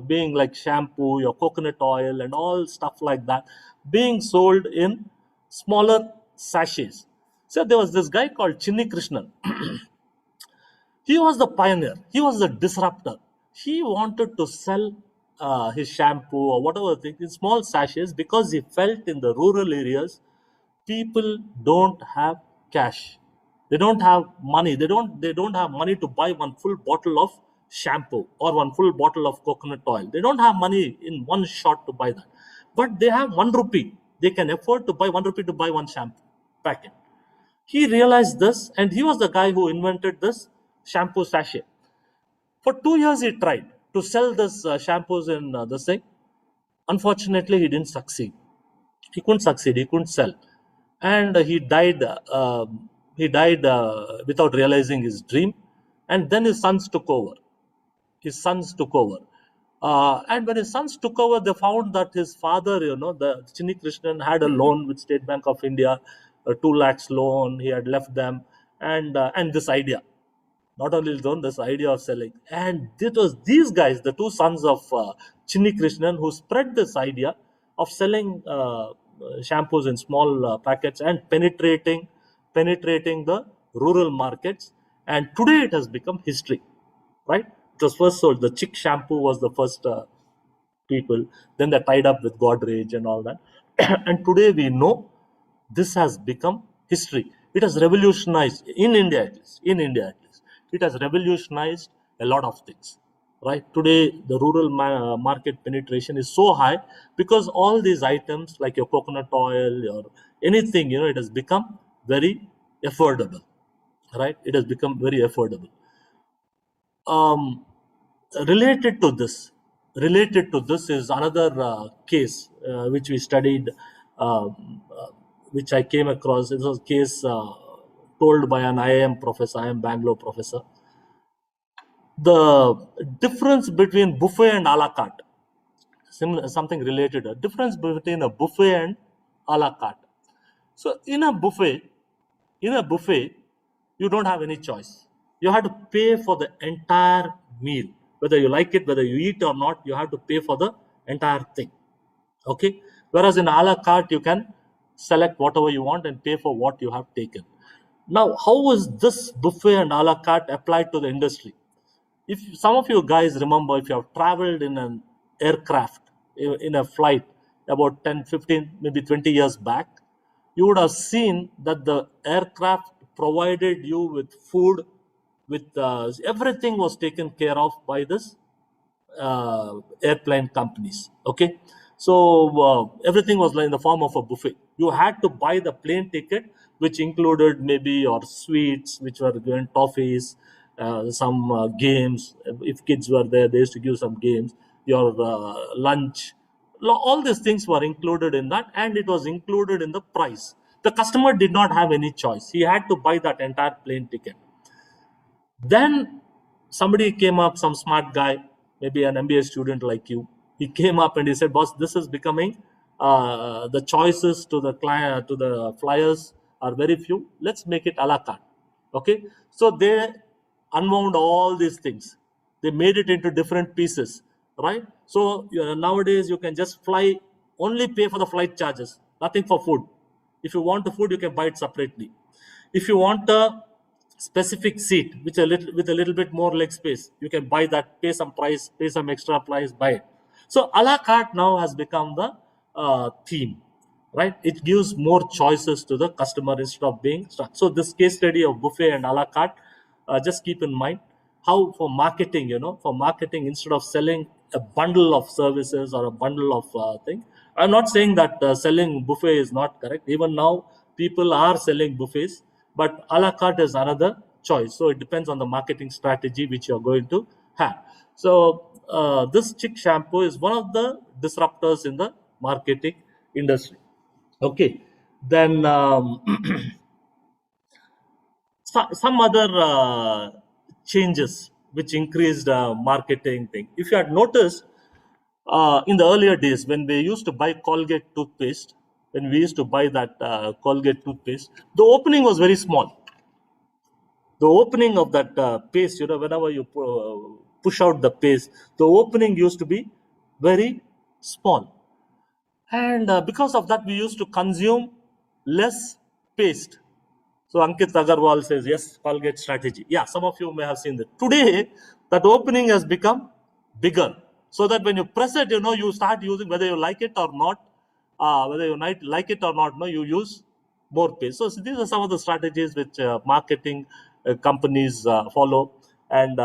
being like shampoo, your coconut oil, and all stuff like that, being sold in smaller sachets. So there was this guy called Chinni Krishnan. He was the pioneer. He was the disruptor. He wanted to sell his shampoo or whatever thing in small sachets because he felt in the rural areas people don't have cash. They don't have money. They don't have money to buy one full bottle of shampoo or one full bottle of coconut oil. They don't have money in one shot to buy that. But they have 1 rupee. They can afford to buy 1 rupee to buy one shampoo packet. He realized this, and he was the guy who invented this shampoo sachet. For 2 years, he tried to sell this shampoos in this thing. Unfortunately, he didn't succeed. He couldn't succeed. He couldn't sell, and he died. Without realizing his dream, and then his sons took over. And when his sons took over, they found that his father, the Chinni Krishnan, had a loan with State Bank of India, a 2 lakhs loan. He had left them, and this idea, not only his own, this idea of selling. And it was these guys, the two sons of Chinni Krishnan, who spread this idea of selling shampoos in small packets and penetrating the rural markets. And today it has become history, right? It was first sold. The Chick shampoo was the first people. Then they tied up with Godrej and all that. And today we know this has become history. It has revolutionized in India at least. It has revolutionized a lot of things. Right today, the rural market penetration is so high because all these items like your coconut oil or anything, it has become very affordable. Right, it has become very affordable. Um, related to this is another case which we studied, which I came across. It was a case told by an IIM professor, IIM Bangalore professor. The difference between buffet and a la carte, similar, something related. A difference between a buffet and a la carte. So in a buffet, you don't have any choice. You have to pay for the entire meal, whether you like it, whether you eat or not. You have to pay for the entire thing. Okay. Whereas in a la carte, you can select whatever you want and pay for what you have taken. Now, how is this buffet and a la carte applied to the industry? If some of you guys remember, if you have traveled in an aircraft, in a flight about 10, 15, maybe 20 years back, you would have seen that the aircraft provided you with food, with everything was taken care of by this airplane companies. Okay, so everything was like in the form of a buffet. You had to buy the plane ticket, which included maybe your sweets, which were given toffees, some games. If kids were there, they used to give some games. Your lunch, all these things were included in that, and it was included in the price. The customer did not have any choice; he had to buy that entire plane ticket. Then somebody came up, some smart guy, maybe an MBA student like you. He came up and he said, "Boss, this is becoming the choices to the client, to the flyers are very few. Let's make it a la carte." Okay, so they unwound all these things. They made it into different pieces, right? So nowadays you can just fly, only pay for the flight charges, nothing for food. If you want the food, you can buy it separately. If you want a specific seat which a little with a little bit more leg space, you can buy that, pay some price, pay some extra price, buy it. So a la carte now has become the theme, right? It gives more choices to the customer instead of being stuck. So this case study of buffet and a la carte, just keep in mind how for marketing, for marketing, instead of selling a bundle of services or a bundle of thing. I'm not saying that selling buffet is not correct. Even now people are selling buffets, but a la carte is another choice. So it depends on the marketing strategy which you're going to have. So this chick shampoo is one of the disruptors in the marketing industry. Okay, then some other changes which increased marketing thing. If you had noticed, in the earlier days when we used to buy Colgate toothpaste, when we used to buy that Colgate toothpaste, the opening was very small. The opening of that paste, whenever you push out the paste, the opening used to be very small. And because of that, we used to consume less paste. So Ankit Agarwal says, yes, Pulgate Strategy. Yeah, some of you may have seen that. Today, that opening has become bigger. So that when you press it, you start using, whether you like it or not, whether you like it or not, no, you use more paste. So these are some of the strategies which marketing companies follow. And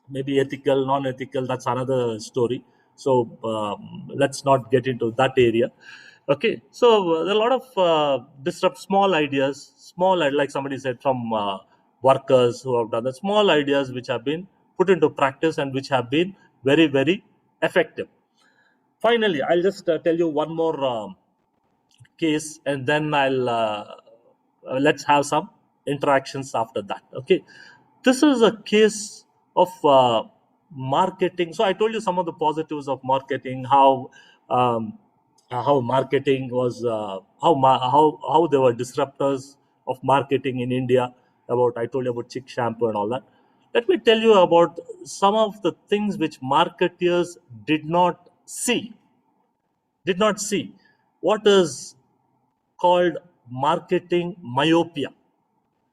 maybe ethical, non-ethical, that's another story. So let's not get into that area. Okay, so there are a lot of disrupt small ideas, like somebody said, from workers who have done the small ideas which have been put into practice and which have been very, very effective. Finally, I'll just tell you one more case, and then I'll let's have some interactions after that. Okay, this is a case of marketing. So I told you some of the positives of marketing, how marketing was how they were disruptors of marketing in India. About I told you about chick shampoo and all that. Let me tell you about some of the things which marketers did not see what is called marketing myopia.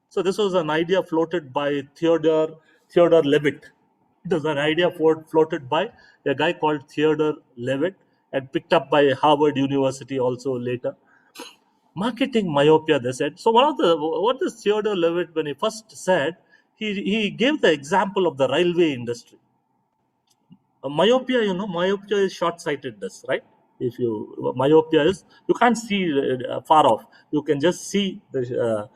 So this was an idea floated by Theodore Levitt. It was an idea floated by a guy called Theodore Levitt and picked up by Harvard University also later. Marketing myopia, they said. So what is Theodore Levitt, when he first said, he gave the example of the railway industry. Myopia is short-sightedness, right? If you myopia is, you can't see far off. You can just see the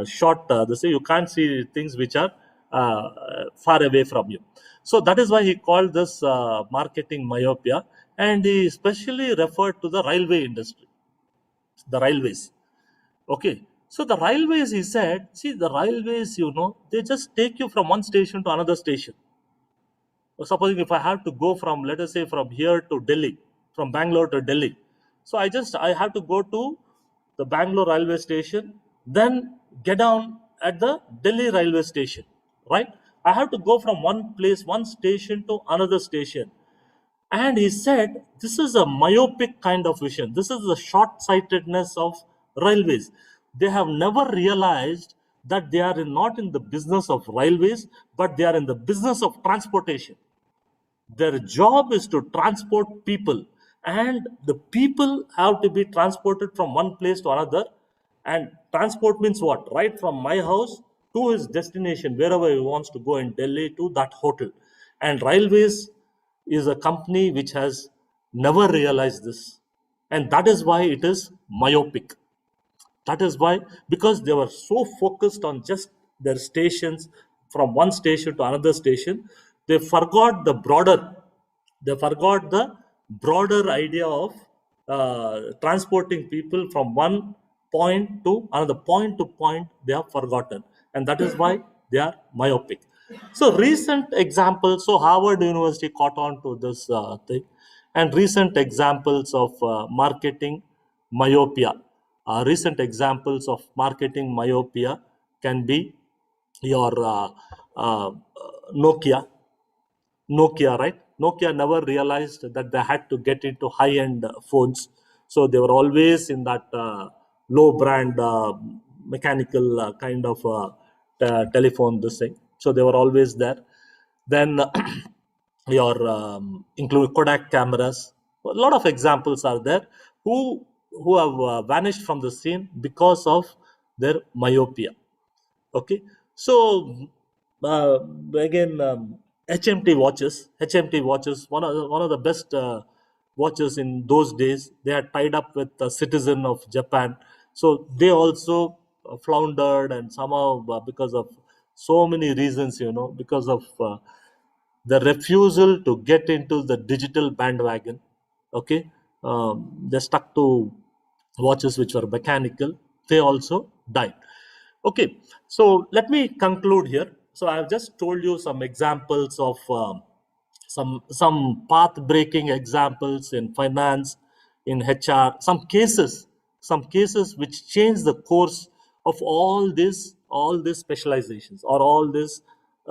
short. You can't see things which are far away from you. So that is why he called this marketing myopia, and he especially referred to the railway industry, the railways. Okay. So the railways, he said, see, the railways, they just take you from one station to another station. Supposing if I have to go from, let us say, from here to Delhi, from Bangalore to Delhi, so I have to go to the Bangalore railway station, then get down at the Delhi railway station, right? I have to go from one place, one station to another station. And he said, this is a myopic kind of vision. This is the short sightedness of railways. They have never realized that they are not in the business of railways, but they are in the business of transportation. Their job is to transport people, and the people have to be transported from one place to another. And transport means what? Right from my house to his destination, wherever he wants to go in Delhi, to that hotel. And railways is a company which has never realized this, and that is why it is myopic. That is why, because they were so focused on just their stations, from one station to another station, they forgot the broader idea of transporting people from one point to another. Point to point, they have forgotten, and that is why they are myopic. So recent examples, so Harvard University caught on to this thing, and recent examples of marketing myopia. Recent examples of marketing myopia can be your uh, Nokia. Nokia, right? Nokia never realized that they had to get into high-end phones, so they were always in that low brand mechanical kind of telephone. This thing, so they were always there. Then your include Kodak cameras. A lot of examples are there who have vanished from the scene because of their myopia. Okay. So uh, again, HMT watches, one of the best watches in those days. They are tied up with a citizen of Japan, so they also floundered, and somehow because of so many reasons, because of the refusal to get into the digital bandwagon. Okay. They stuck to watches which were mechanical. They also died. Okay, so let me conclude here. So I have just told you some examples of some path-breaking examples in finance, in HR, some cases which change the course of all these specializations, or all these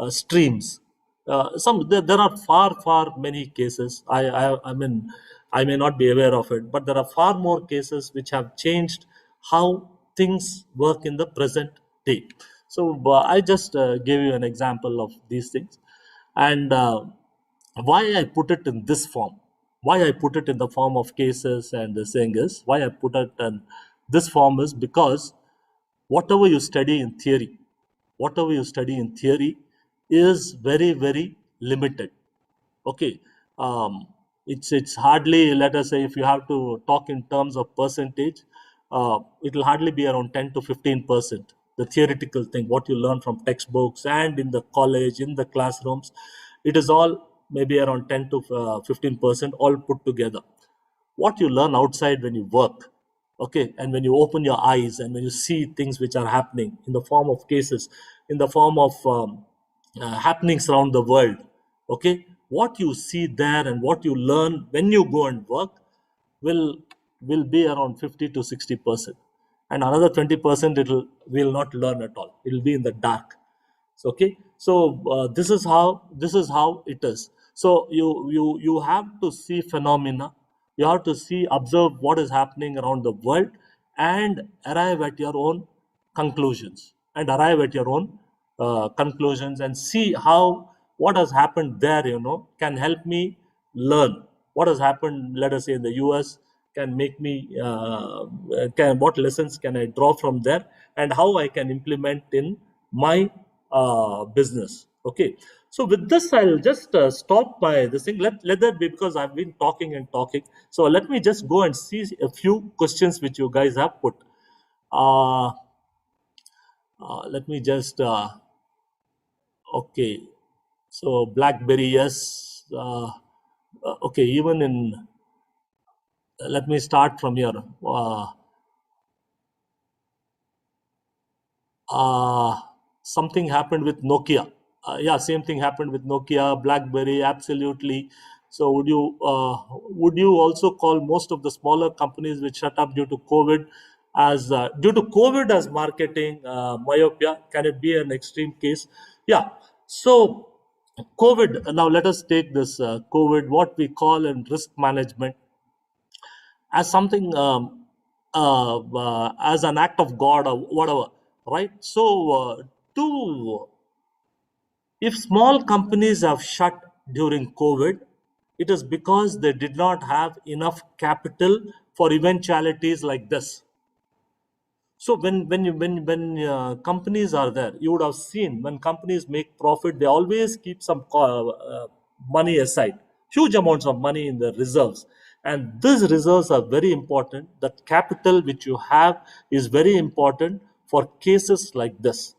streams. There are far many cases. I mean, I may not be aware of it, but there are far more cases which have changed how things work in the present day. So I just gave you an example of these things, and why I put it in this form, why I put it in the form of cases, and the saying is, why I put it in this form is because whatever you study in theory, whatever you study in theory is very limited. Okay. It's hardly, let us say, if you have to talk in terms of percentage, it will hardly be around 10 to 15%. The theoretical thing, what you learn from textbooks and in the college, in the classrooms, it is all maybe around 10 to 15% all put together. What you learn outside when you work, okay, and when you open your eyes and when you see things which are happening in the form of cases, in the form of happenings around the world, okay, what you see there and what you learn when you go and work will will be around 50 to 60%, and another 20% it will not learn at all. It will be in the dark. So, okay, so this is how it is. So you have to see phenomena, you have to see, observe what is happening around the world, and arrive at your own conclusions, and see how what has happened there, can help me learn what has happened, let us say, in the US, can make me can what lessons can I draw from there, and how I can implement in my business. Okay. So with this, I'll just stop by this thing. Let that be, because I've been talking and talking. So let me just go and see a few questions which you guys have put. Let me just Okay, so BlackBerry, yes. Okay, even in, let me start from here. uh, Something happened with Nokia. Yeah, same thing happened with Nokia, BlackBerry, absolutely. So would you also call most of the smaller companies which shut up due to COVID as due to COVID as marketing myopia? Can it be an extreme case? Yeah. So COVID. Now let us take this COVID, what we call in risk management, as something as an act of God or whatever, right? So, to if small companies have shut during COVID, it is because they did not have enough capital for eventualities like this. So when companies are there, you would have seen when companies make profit, they always keep some money aside, huge amounts of money in the reserves, and these reserves are very important. That capital which you have is very important for cases like this.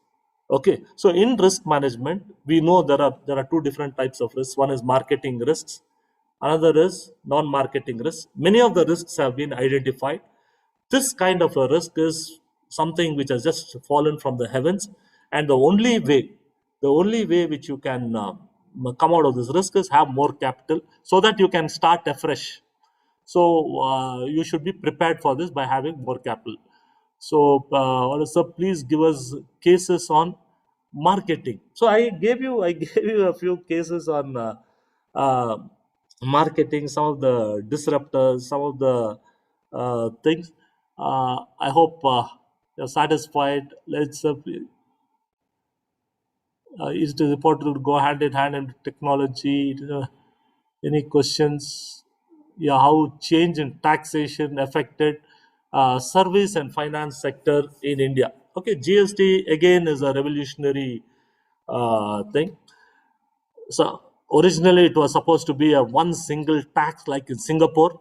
Okay, so in risk management, we know there are two different types of risks. One is marketing risks, another is non-marketing risks. Many of the risks have been identified. This kind of a risk is something which has just fallen from the heavens, and the only way which you can come out of this risk is have more capital so that you can start afresh. So you should be prepared for this by having more capital. So, also please give us cases on marketing. So I gave you a few cases on uh, marketing, some of the disruptors, some of the things. I hope you're satisfied. Let's Is it important to go hand in hand in technology? Any questions? Yeah, how change in taxation affected service and finance sector in India? Okay, GST again is a revolutionary thing. So originally it was supposed to be a one single tax like in Singapore.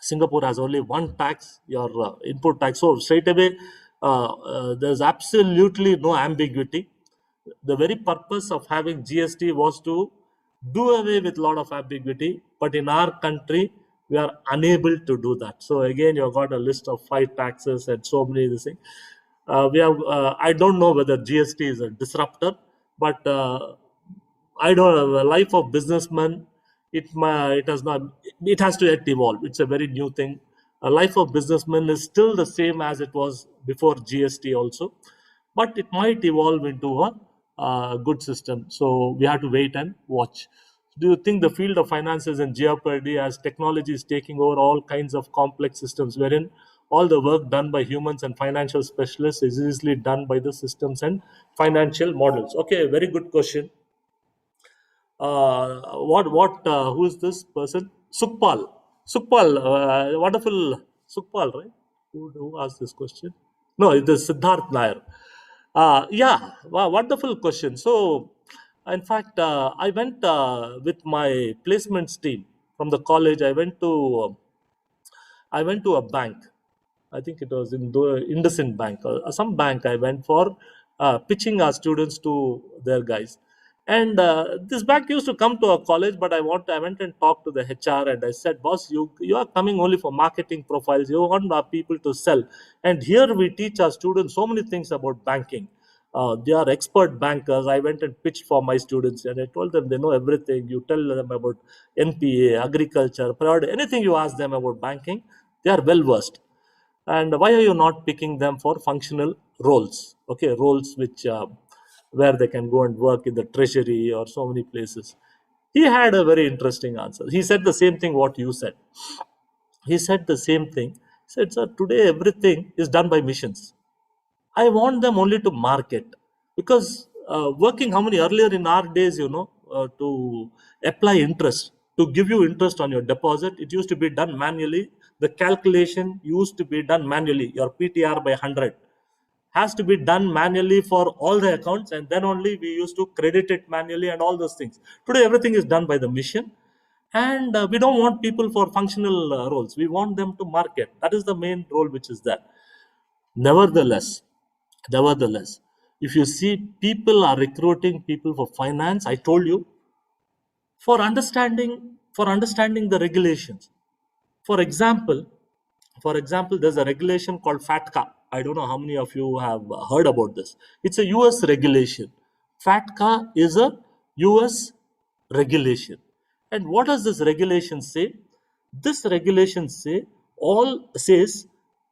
Singapore has only one tax, your input tax. So straight away, there's absolutely no ambiguity. The very purpose of having GST was to do away with a lot of ambiguity, but in our country, we are unable to do that. So again, you've got a list of 5 taxes and so many these things. We have. I don't know whether GST is a disruptor, but I don't know. The life of businessman, it has not. It has to yet evolve. It's a very new thing. A life of businessman is still the same as it was before GST also, but it might evolve into a good system. So we have to wait and watch. Do you think the field of finance is in jeopardy as technology is taking over all kinds of complex systems, wherein all the work done by humans and financial specialists is easily done by the systems and financial models? Okay, very good question. Who is this person? Sukpal, wonderful. Sukpal, right? Who asked this question? No, it is Siddharth Nair. Yeah, wow, wonderful question. So in fact, I went with my placements team from the college. I went to a bank. I think it was in the IndusInd Bank or some bank. I went for pitching our students to their guys. And this bank used to come to our college, but I went and talked to the HR and I said, "Boss, you are coming only for marketing profiles. You want our people to sell, and here we teach our students so many things about banking. They are expert bankers." I went and pitched for my students, and I told them they know everything. You tell them about NPA, agriculture, period, anything you ask them about banking, they are well versed. And why are you not picking them for functional roles? Okay, roles which where they can go and work in the treasury or so many places. He had a very interesting answer. He said the same thing what you said. He said the same thing. He said, "Sir, today everything is done by missions. I want them only to market, because working how many earlier in our days, to apply interest, to give you interest on your deposit, it used to be done manually. The calculation used to be done manually. Your PTR by 100 has to be done manually for all the accounts, and then only we used to credit it manually and all those things. Today, everything is done by the machine, and we don't want people for functional roles. We want them to market. That is the main role which is there. Nevertheless, nevertheless, If you see, people are recruiting people for finance. I told you, for understanding the regulations. For example, there's a regulation called FATCA. I don't know how many of you have heard about this. It's a US regulation. FATCA is a US regulation. And what does this regulation say? This regulation says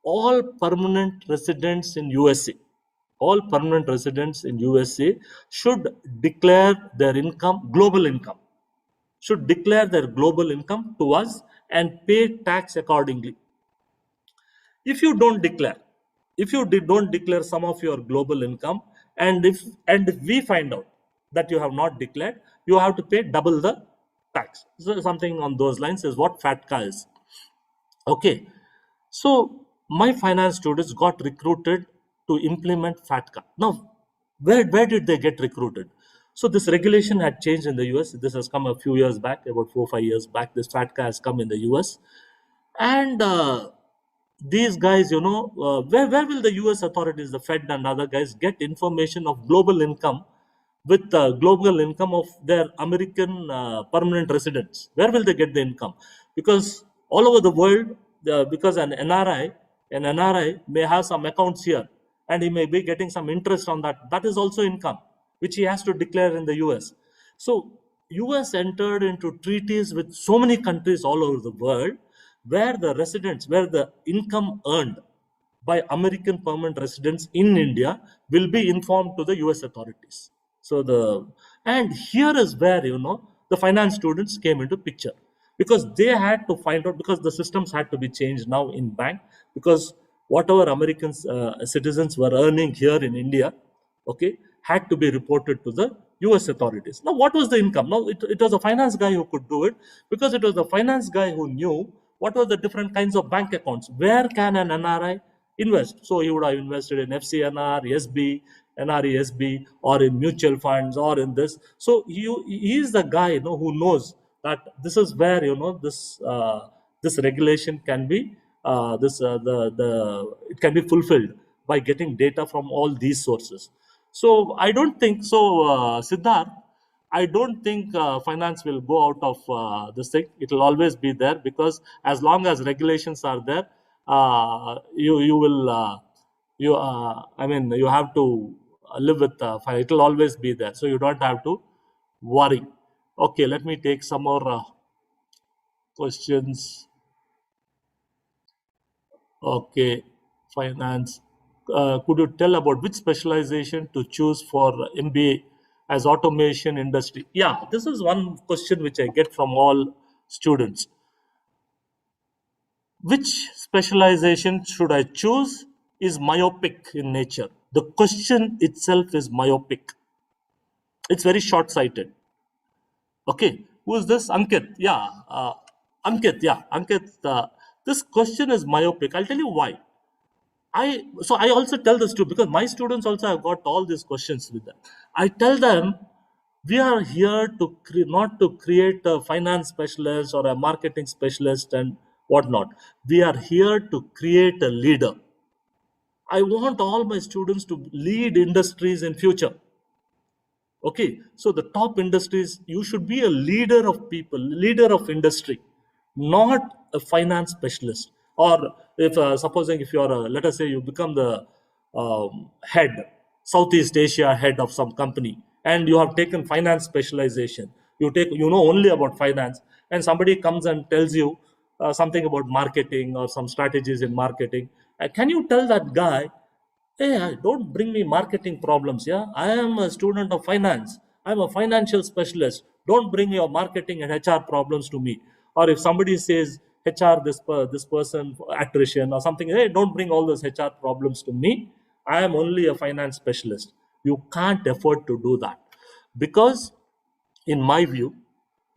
all permanent residents in USA, should declare their income, global income, should declare their global income to us and pay tax accordingly. If you don't declare, don't declare some of your global income, and if we find out that you have not declared, you have to pay double the tax. So something on those lines is what FATCA is. Okay, so my finance students got recruited to implement FATCA. Now, where did they get recruited? So this regulation had changed in the US. This has come a few years back, about 4 or 5 years back. This FATCA has come in the US. And these guys, where will the US authorities, the Fed and other guys, get information of global income with the global income of their American permanent residents? Where will they get the income? Because all over the world, because an NRI may have some accounts here, and he may be getting some interest on that. That is also income, which he has to declare in the US. So US entered into treaties with so many countries all over the world, where the income earned by American permanent residents in India will be informed to the US authorities. And here is where the finance students came into picture, because they had to find out, because the systems had to be changed now in bank, because whatever American citizens were earning here in India, okay, had to be reported to the US authorities. Now, what was the income? Now, it was a finance guy who could do it, because it was the finance guy who knew what were the different kinds of bank accounts. Where can an NRI invest? So he would have invested in FCNR, SB, NRESB, or in mutual funds, or in this. So he is the guy who knows that this is where this regulation can be it can be fulfilled by getting data from all these sources. So I don't think so, Siddharth. I don't think finance will go out of this thing. It will always be there, because as long as regulations are there, you will you have to live with it will always be there. So you don't have to worry. Okay, let me take some more questions. Okay, finance. Could you tell about which specialization to choose for MBA as automation industry? Yeah, this is one question which I get from all students. Which specialization should I choose is myopic in nature. The question itself is myopic. It's very short-sighted. Okay, who is this? Ankit. Yeah, Ankit. Yeah, Ankit. This question is myopic. I'll tell you why. I also tell this too, because my students also have got all these questions with them. I tell them, we are here to not to create a finance specialist or a marketing specialist and whatnot. We are here to create a leader. I want all my students to lead industries in future. Okay, so the top industries, you should be a leader of people, leader of industry, not a finance specialist. Or if supposing if you are, let us say, you become the head, Southeast Asia head of some company, and you have taken finance specialization. You know only about finance, and somebody comes and tells you something about marketing or some strategies in marketing. Can you tell that guy, hey, don't bring me marketing problems? Yeah, I am a student of finance. I'm a financial specialist. Don't bring your marketing and HR problems to me. Or if somebody says HR, this person, attrition or something, hey, don't bring all those HR problems to me. I am only a finance specialist. You can't afford to do that, because in my view,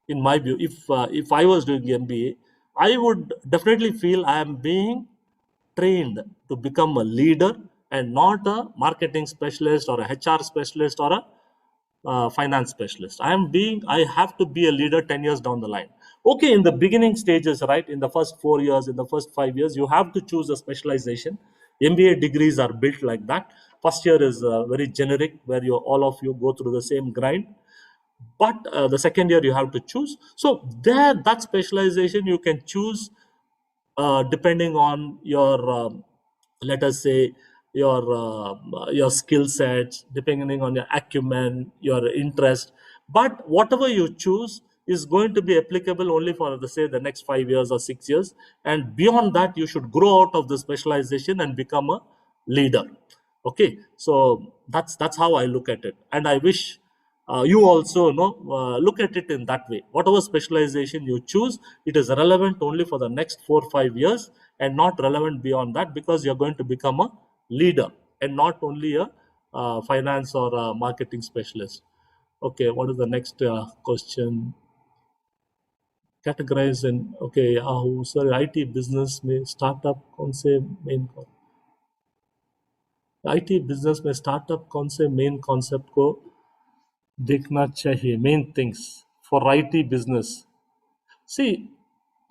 if I was doing MBA, I would definitely feel I am being trained to become a leader and not a marketing specialist or a HR specialist or a finance specialist. I have to be a leader 10 years down the line. Okay, in the beginning stages, right, in the first 4 years, in the first 5 years, you have to choose a specialization. MBA degrees are built like that. First year is very generic, where you all of you go through the same grind. But the second year you have to choose. So there, that specialization you can choose depending on your let us say your skill sets, depending on your acumen, your interest. But whatever you choose is going to be applicable only for the say the next 5 years or 6 years, and beyond that you should grow out of the specialization and become a leader. Okay, so that's how I look at it, and I wish you also look at it in that way. Whatever specialization you choose, it is relevant only for the next 4 or 5 years and not relevant beyond that, because you're going to become a leader and not only a finance or a marketing specialist. Okay, what is the next question? Categorize in, okay, sorry, IT business में startup कौन से main IT business में startup कौन से main concept को देखना चाहिए, main things for IT business. See,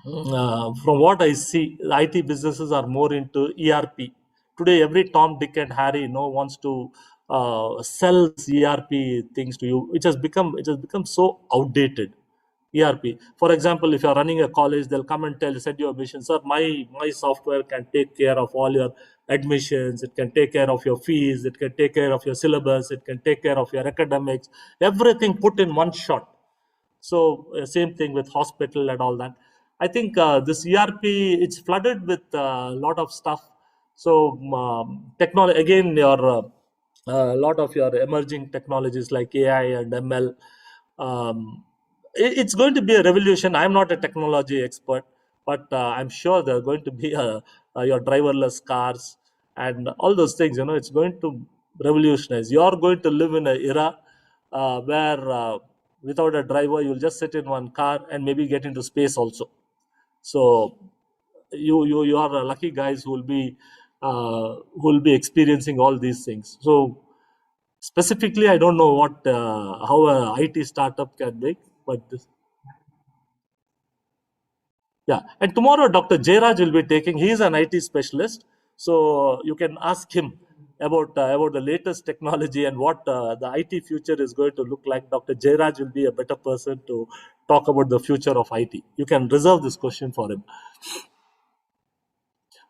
from what I see, IT businesses are more into ERP. Today, every Tom, Dick, and Harry, wants to sell ERP things to you. It has become so outdated. ERP. For example, if you are running a college, they'll come and send you a mission. Sir, my software can take care of all your admissions. It can take care of your fees. It can take care of your syllabus. It can take care of your academics. Everything put in one shot. So same thing with hospital and all that. I think this ERP, it's flooded with a lot of stuff. So technology again, your a lot of your emerging technologies like AI and ML. It's going to be a revolution. I'm not a technology expert, but I'm sure there are going to be your driverless cars and all those things. It's going to revolutionize. You're going to live in an era where without a driver, you'll just sit in one car and maybe get into space also. So you are lucky guys who will be experiencing all these things. So specifically, I don't know how a IT startup can make, but yeah. And tomorrow, Dr. Jairaj will be taking. He is an IT specialist, so you can ask him about the latest technology and what the IT future is going to look like. Dr. Jairaj will be a better person to talk about the future of IT. You can reserve this question for him.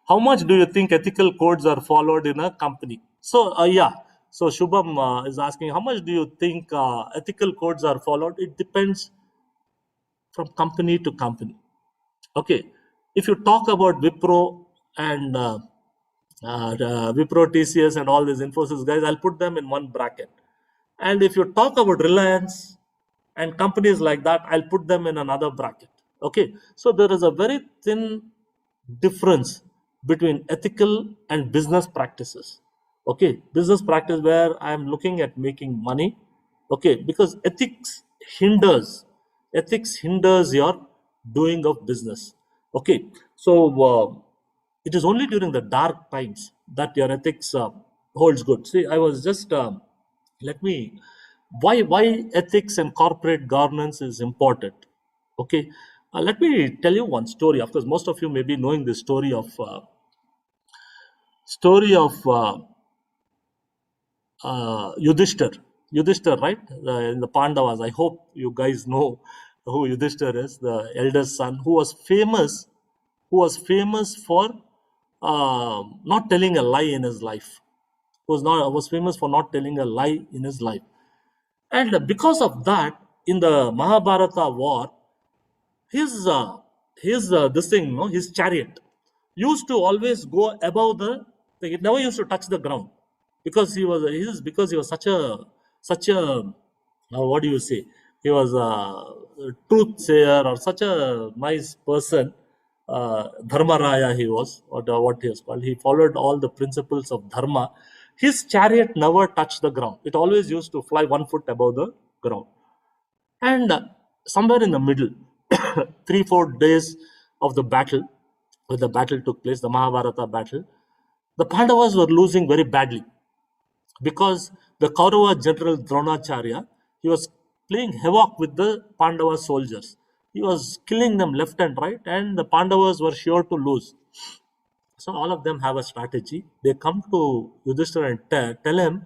How much do you think ethical codes are followed in a company? So yeah. So Shubham is asking, how much do you think ethical codes are followed? It depends from company to company. Okay, if you talk about Wipro and Wipro, TCS, and all these Infosys guys, I'll put them in one bracket. And if you talk about Reliance and companies like that, I'll put them in another bracket. Okay, so there is a very thin difference between ethical and business practices. Okay, business practice where I'm looking at making money. Okay, because ethics hinders your doing of business. Okay, so it is only during the dark times that your ethics holds good. See, I was just let me why ethics and corporate governance is important. Okay, let me tell you one story. Of course, most of you may be knowing the story of Yudhishthir. Yudhishthir, right? In the Pandavas. I hope you guys know who Yudhishthir is, the eldest son, who was famous for not telling a lie in his life. Was famous for not telling a lie in his life, and because of that, in the Mahabharata war, his chariot used to always go above the it never used to touch the ground, because he was such a what do you say, he was a truth sayer or such a nice person. Dharma Raya he was, or what he was called. He followed all the principles of dharma. His chariot never touched the ground. It always used to fly 1 foot above the ground. And somewhere in the middle, 3 4 days of the battle, when the battle took place, the Mahabharata battle, the Pandavas were losing very badly, because the Kaurava general Dronacharya, he was playing havoc with the Pandava soldiers. He was killing them left and right, and the Pandavas were sure to lose. So all of them have a strategy. They come to Yudhishthira and tell him,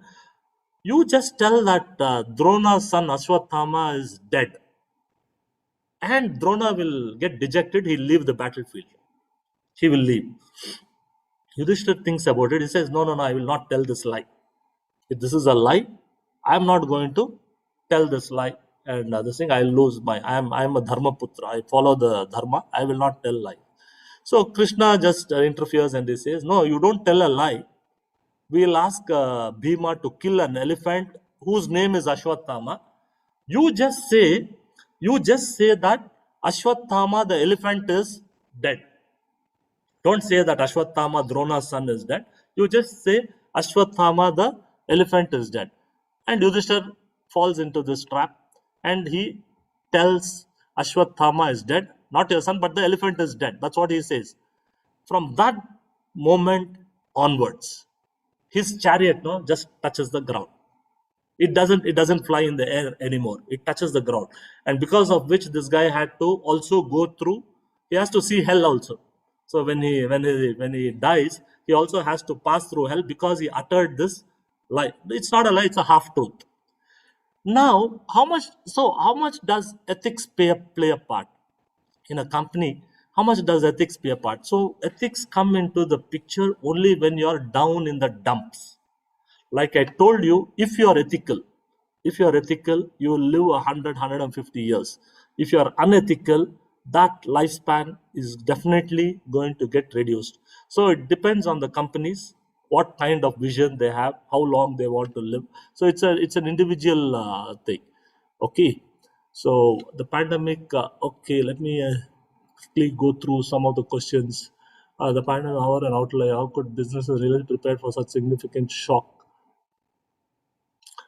you just tell that Drona's son Ashwathama is dead. And Drona will get dejected. He'll leave the battlefield. He will leave. Yudhishthira thinks about it. He says, no, I will not tell this lie. If this is a lie, I'm not going to tell this lie. And this thing, I'll lose my, I'm a Dharma Putra. I follow the Dharma. I will not tell lie. So Krishna just interferes and he says, no, you don't tell a lie. We'll ask Bhima to kill an elephant whose name is Ashwathama. You just say that Ashwathama, the elephant, is dead. Don't say that Ashwathama, Drona's son, is dead. You just say Ashwathama, the elephant, is dead. And Yudhishthira falls into this trap and he tells Ashwathama is dead, not your son, but the elephant is dead. That's what he says. From that moment onwards, his chariot just touches the ground. It doesn't fly in the air anymore. It touches the ground. And because of which this guy had to also go through, he has to see hell also. So when he dies, he also has to pass through hell because he uttered this lie. It's not a lie, it's a half truth. Now, how much does ethics play a part in a company? How much does ethics play a part? So ethics come into the picture only when you're down in the dumps. Like I told you, if you are ethical, you will live 100, 150 years. If you are unethical, that lifespan is definitely going to get reduced. So it depends on the companies, what kind of vision they have, how long they want to live. So it's an individual thing. Okay. So the pandemic. Okay, let me quickly go through some of the questions. The pandemic, hour and outlay. How could businesses really prepare for such significant shock?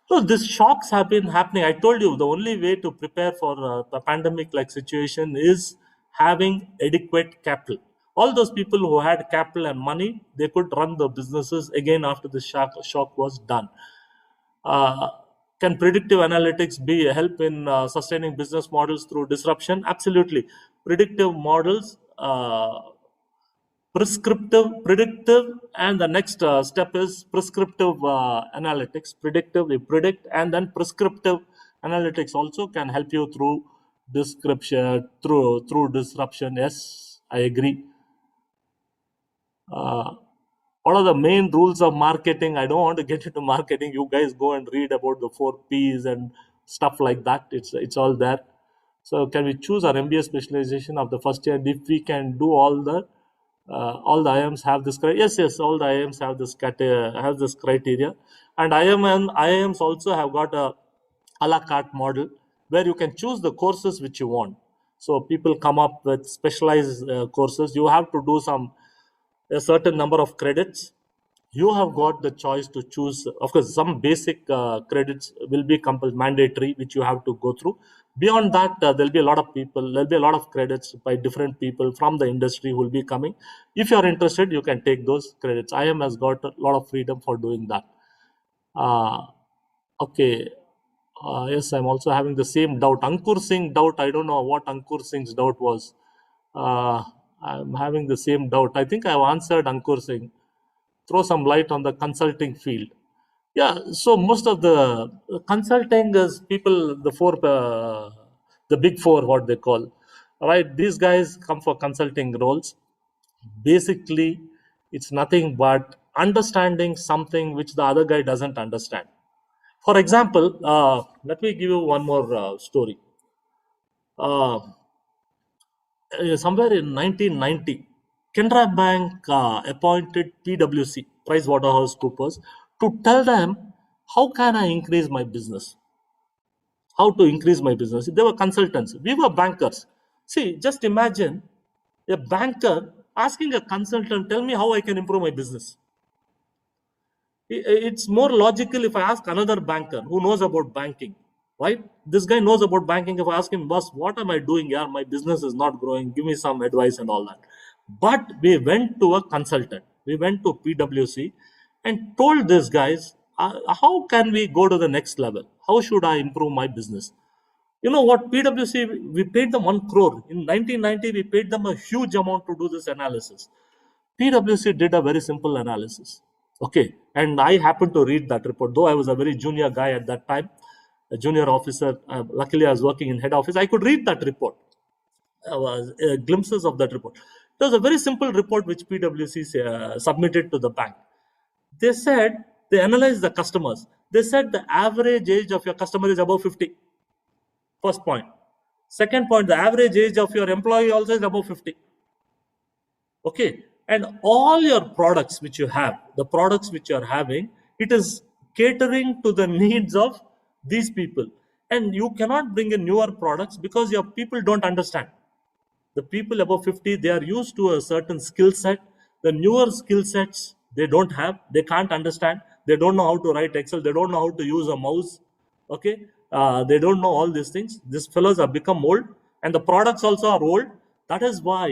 So these shocks have been happening. I told you the only way to prepare for a pandemic-like situation is having adequate capital. All those people who had capital and money, they could run the businesses again after the shock was done. Can predictive analytics be a help in sustaining business models through disruption? Absolutely. Predictive models. Predictive, and the next step is prescriptive analytics. Predictive, we predict, and then prescriptive analytics also can help you through description, through disruption. Yes, I agree. What are the main rules of marketing? I don't want to get into marketing. You guys go and read about the 4 Ps and stuff like that. It's all there. So can we choose our MBA specialization of the first year? And if we can do all the IIMs have this criteria. Yes, all the IIMs have this criteria, and IIMs also have got a la carte model where you can choose the courses which you want. So people come up with specialized courses. You have to do a certain number of credits. You have got the choice to choose. Of course, some basic credits will be mandatory, which you have to go through. Beyond that, there'll be a lot of credits by different people from the industry who will be coming. If you are interested, you can take those credits. IIM has got a lot of freedom for doing that. Okay. Yes, I'm also having the same doubt. Ankur Singh doubt. I don't know what Ankur Singh's doubt was. I'm having the same doubt. I think I've answered Ankur Singh. Throw some light on the consulting field. Yeah, so most of the consulting is people, the big four, what they call, right? These guys come for consulting roles. Basically, it's nothing but understanding something which the other guy doesn't understand. For example, let me give you one more story. Somewhere in 1990, Canara Bank appointed PwC, PricewaterhouseCoopers, to tell them how can I increase my business. How to increase my business. They were consultants. We were bankers. See, just imagine a banker asking a consultant, tell me how I can improve my business. It's more logical if I ask another banker who knows about banking, right? This guy knows about banking. If I ask him, boss, what am I doing here? My business is not growing. Give me some advice and all that. But we went to a consultant. We went to PwC and told these guys, how can we go to the next level? How should I improve my business? You know what? PwC, we paid them 1 crore. In 1990, we paid them a huge amount to do this analysis. PwC did a very simple analysis. Okay, and I happened to read that report, though I was a very junior guy at that time, a junior officer. Luckily, I was working in head office. I could read that report, glimpses of that report. It was a very simple report which PwC submitted to the bank. They said, they analyzed the customers. They said the average age of your customer is above 50. First point. Second point, the average age of your employee also is above 50. Okay, and all your products which you have, the products which you are having, it is catering to the needs of these people. And you cannot bring in newer products because your people don't understand. The people above 50, they are used to a certain skill set. The newer skill sets they don't have, they can't understand, they don't know how to write Excel, they don't know how to use a mouse. Okay, they don't know all these things. These fellows have become old, and the products also are old. That is why,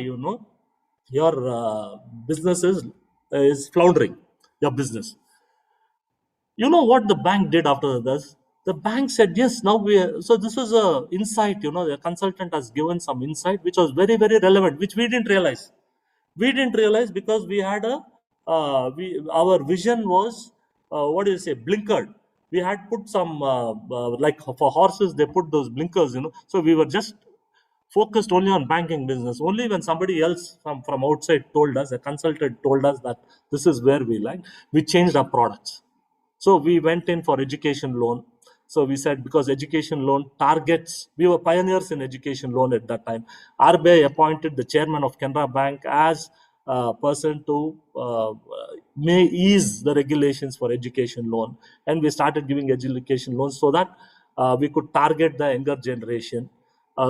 your business is floundering, your business. You know what the bank did after this? The bank said, yes, now we are, so this was a insight, the consultant has given some insight which was very, very relevant, which we didn't realize. We didn't realize because we had our vision was, what do you say, blinkered. We had put some, like for horses, they put those blinkers, so we were just focused only on banking business. Only when somebody else from outside told us, a consultant told us that this is where we like, we changed our products. So we went in for education loan. So we said, because education loan targets, we were pioneers in education loan at that time. RBI appointed the chairman of Canara Bank as a person to may ease the regulations for education loan. And we started giving education loans so that we could target the younger generation.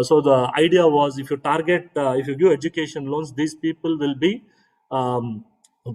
So the idea was, if you target, if you give education loans, these people will be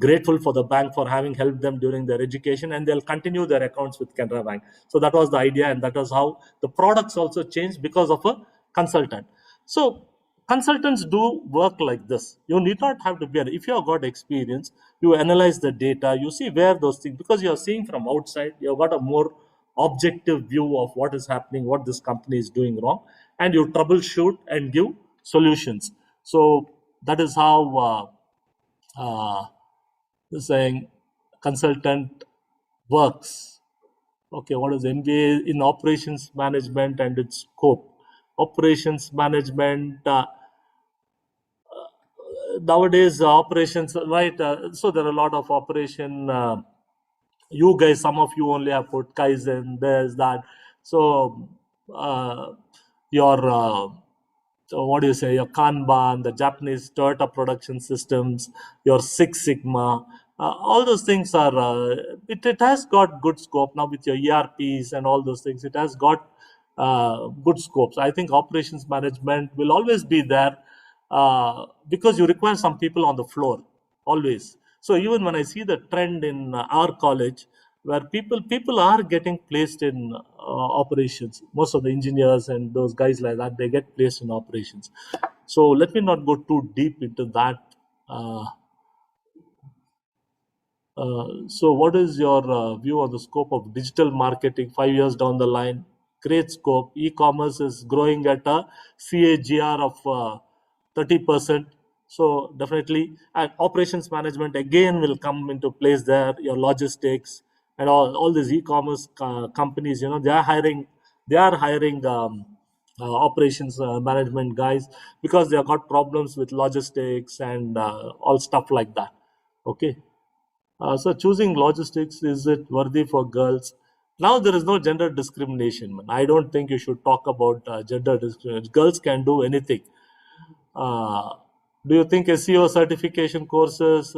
grateful for the bank for having helped them during their education, and they'll continue their accounts with Canara Bank. So that was the idea, and that was how the products also changed because of a consultant. So consultants do work like this. You need not have to be, if you have got experience, you analyze the data, you see where those things, because you are seeing from outside, you have got a more objective view of what is happening, what this company is doing wrong, and you troubleshoot and give solutions. So that is how saying consultant works. Okay, what is MBA in operations management and its scope? Operations management, nowadays operations, right? So there are a lot of operation. You guys, some of you only have put Kaizen, there's that. So your so what do you say, your Kanban, the Japanese Toyota production systems, your Six Sigma, all those things are, it has got good scope now with your ERPs and all those things. It has got good scopes. I think operations management will always be there because you require some people on the floor, always. So even when I see the trend in our college, where people are getting placed in operations, most of the engineers and those guys like that, they get placed in operations. So let me not go too deep into that. uh, so, what is your view on the scope of digital marketing 5 years down the line? Great scope. E-commerce is growing at a CAGR of 30%. So, definitely, and operations management again will come into place there. Your logistics and all these e-commerce companies, they are hiring operations management guys because they have got problems with logistics and all stuff like that. Okay. So choosing logistics, is it worthy for girls? Now there is no gender discrimination. Man. I don't think you should talk about gender discrimination. Girls can do anything. Uh, do you think SEO certification courses?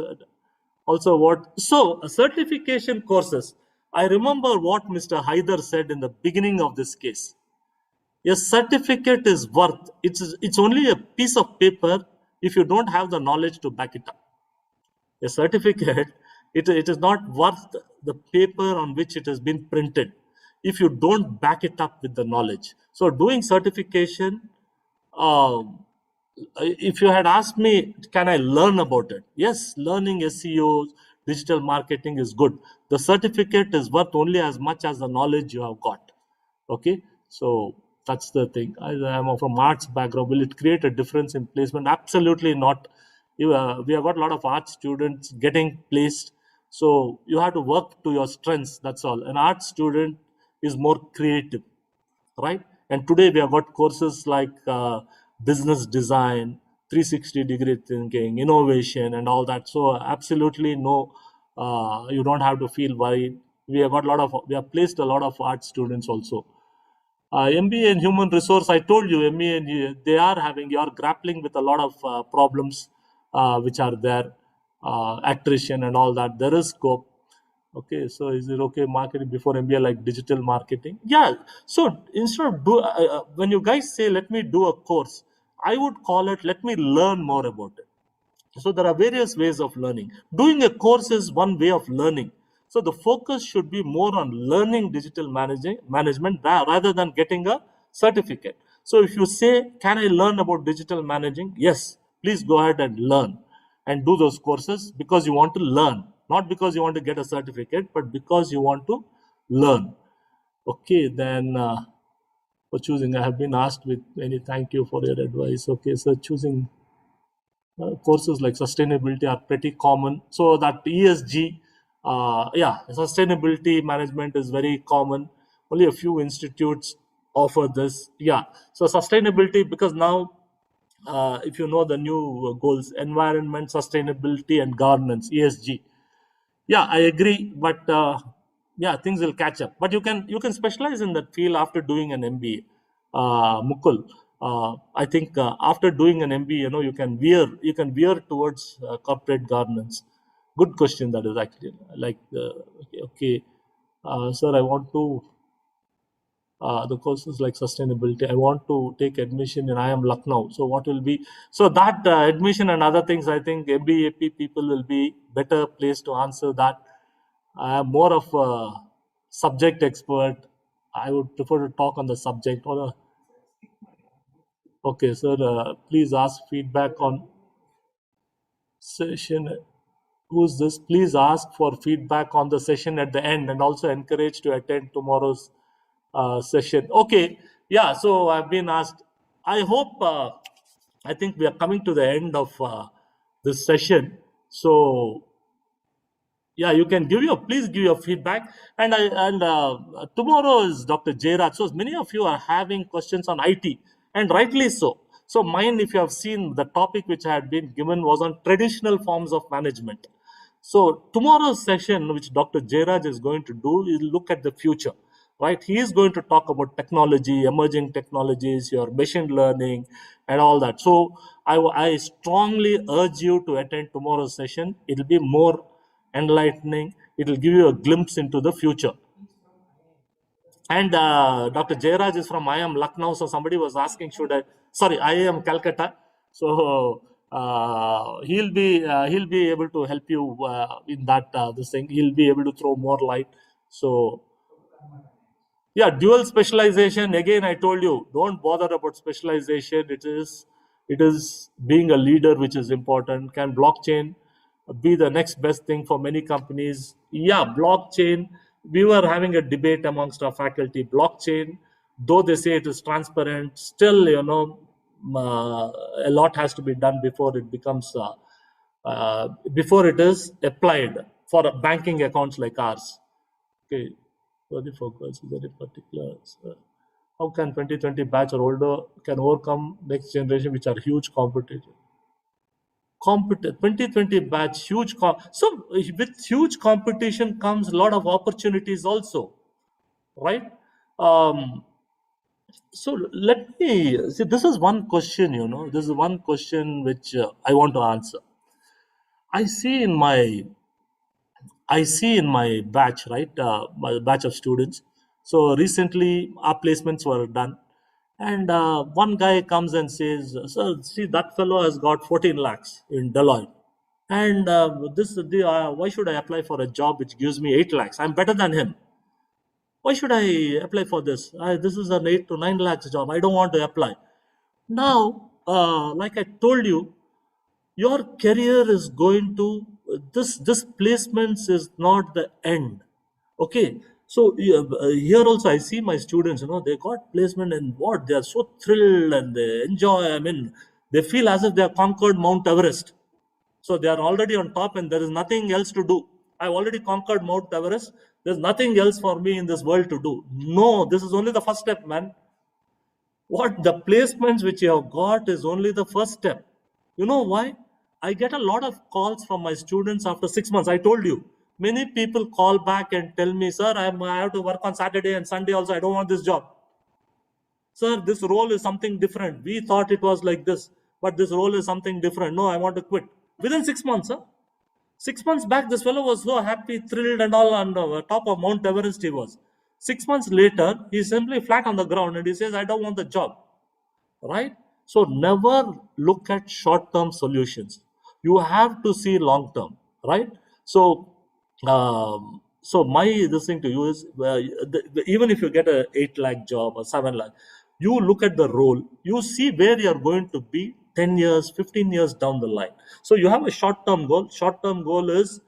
Also, what? So certification courses. I remember what Mr. Haider said in the beginning of this case. A certificate is worth. It's only a piece of paper if you don't have the knowledge to back it up. A certificate, it is not worth the paper on which it has been printed if you don't back it up with the knowledge. So doing certification, um, if you had asked me, can I learn about it? Yes, learning SEO, digital marketing is good. The certificate is worth only as much as the knowledge you have got. Okay, so that's the thing. I am from arts background. Will it create a difference in placement? Absolutely not. We have got a lot of art students getting placed. So you have to work to your strengths. That's all. An art student is more creative, right? And today we have got courses like business design, 360-degree thinking, innovation, and all that. So absolutely no, you don't have to feel worried. We have placed a lot of art students also. MBA in human resource, I told you, MBA, you are grappling with a lot of problems which are there, attrition and all that. There is scope. Okay, so is it okay marketing before MBA like digital marketing? Yeah. So instead of when you guys say let me do a course, I would call it let me learn more about it. So there are various ways of learning. Doing a course is one way of learning. So the focus should be more on learning digital management rather than getting a certificate. So if you say, can I learn about digital managing? Yes, please go ahead and learn and do those courses because you want to learn, not because you want to get a certificate, but because you want to learn. Okay, then for choosing, I have been asked with many thank you for your advice. Okay, so choosing courses like sustainability are pretty common. So that ESG, sustainability management is very common. Only a few institutes offer this. Yeah, so sustainability, because now, if you know the new goals, environment, sustainability, and governance, ESG. Yeah, I agree, but yeah, things will catch up. But you can specialize in that field after doing an MBA. Mukul, I think after doing an MBA, you can veer towards corporate governance. Good question that is actually like okay, sir, I want to the courses like sustainability. I want to take admission in IIM Lucknow. So what will be so that admission and other things? I think MBAP people will be better placed to answer that. I am more of a subject expert. I would prefer to talk on the subject. Okay, sir. Please ask feedback on session. Who's this? Please ask for feedback on the session at the end, and also encourage to attend tomorrow's session. Okay. Yeah. So I've been asked. I hope. I think we are coming to the end of this session. So yeah, you can please give your feedback. And tomorrow is Dr. Jairaj. So many of you are having questions on IT, and rightly so. So mine, if you have seen, the topic which I had been given was on traditional forms of management. So tomorrow's session, which Dr. Jairaj is going to do, is look at the future, right? He is going to talk about technology, emerging technologies, your machine learning, and all that. So I strongly urge you to attend tomorrow's session. It will be more enlightening. It will give you a glimpse into the future. And Dr. Jairaj is from IIM Lucknow. So somebody was asking, sorry, IIM Calcutta. So he'll be able to help you in that this thing. He'll be able to throw more light. So yeah, dual specialization. Again, I told you, don't bother about specialization. It is being a leader which is important. Can blockchain be the next best thing for many companies? Yeah, blockchain. We were having a debate amongst our faculty. Blockchain, though they say it is transparent, still, a lot has to be done before it becomes before it is applied for banking accounts like ours. Okay, for the focus is very particular. So how can 2020 batch or older can overcome next generation, which are huge competition? 2020 batch, so with huge competition comes a lot of opportunities also, right? Um, so let me see. This is one question. This is one question which I want to answer. I see in my batch, right? My batch of students. So recently, our placements were done, and one guy comes and says, "Sir, see that fellow has got 14 lakhs in Deloitte, and why should I apply for a job which gives me 8 lakhs? I'm better than him. Why should I apply for this? This is an 8 to 9 lakhs job. I don't want to apply." Now, like I told you, your career is going to this placements is not the end. Okay, so here also I see my students, they got placement, and what, they are so thrilled and they enjoy. I mean, they feel as if they have conquered Mount Everest. So they are already on top and there is nothing else to do. I've already conquered Mount Everest. There's nothing else for me in this world to do. No, this is only the first step, man. What the placements which you have got is only the first step. You know why? I get a lot of calls from my students after 6 months. I told you, many people call back and tell me, sir, I have to work on Saturday and Sunday also. I don't want this job. Sir, this role is something different. We thought it was like this, but this role is something different. No, I want to quit. Within 6 months, sir. 6 months back, this fellow was so happy, thrilled, and all on the top of Mount Everest. He was. 6 months later, he's simply flat on the ground and he says, I don't want the job. Right? So never look at short-term solutions. You have to see long-term, right? So my this thing to you is even if you get a 8 lakh job or 7 lakh, you look at the role, you see where you're going to be 10 years, 15 years down the line. So you have a short-term goal. Short-term goal is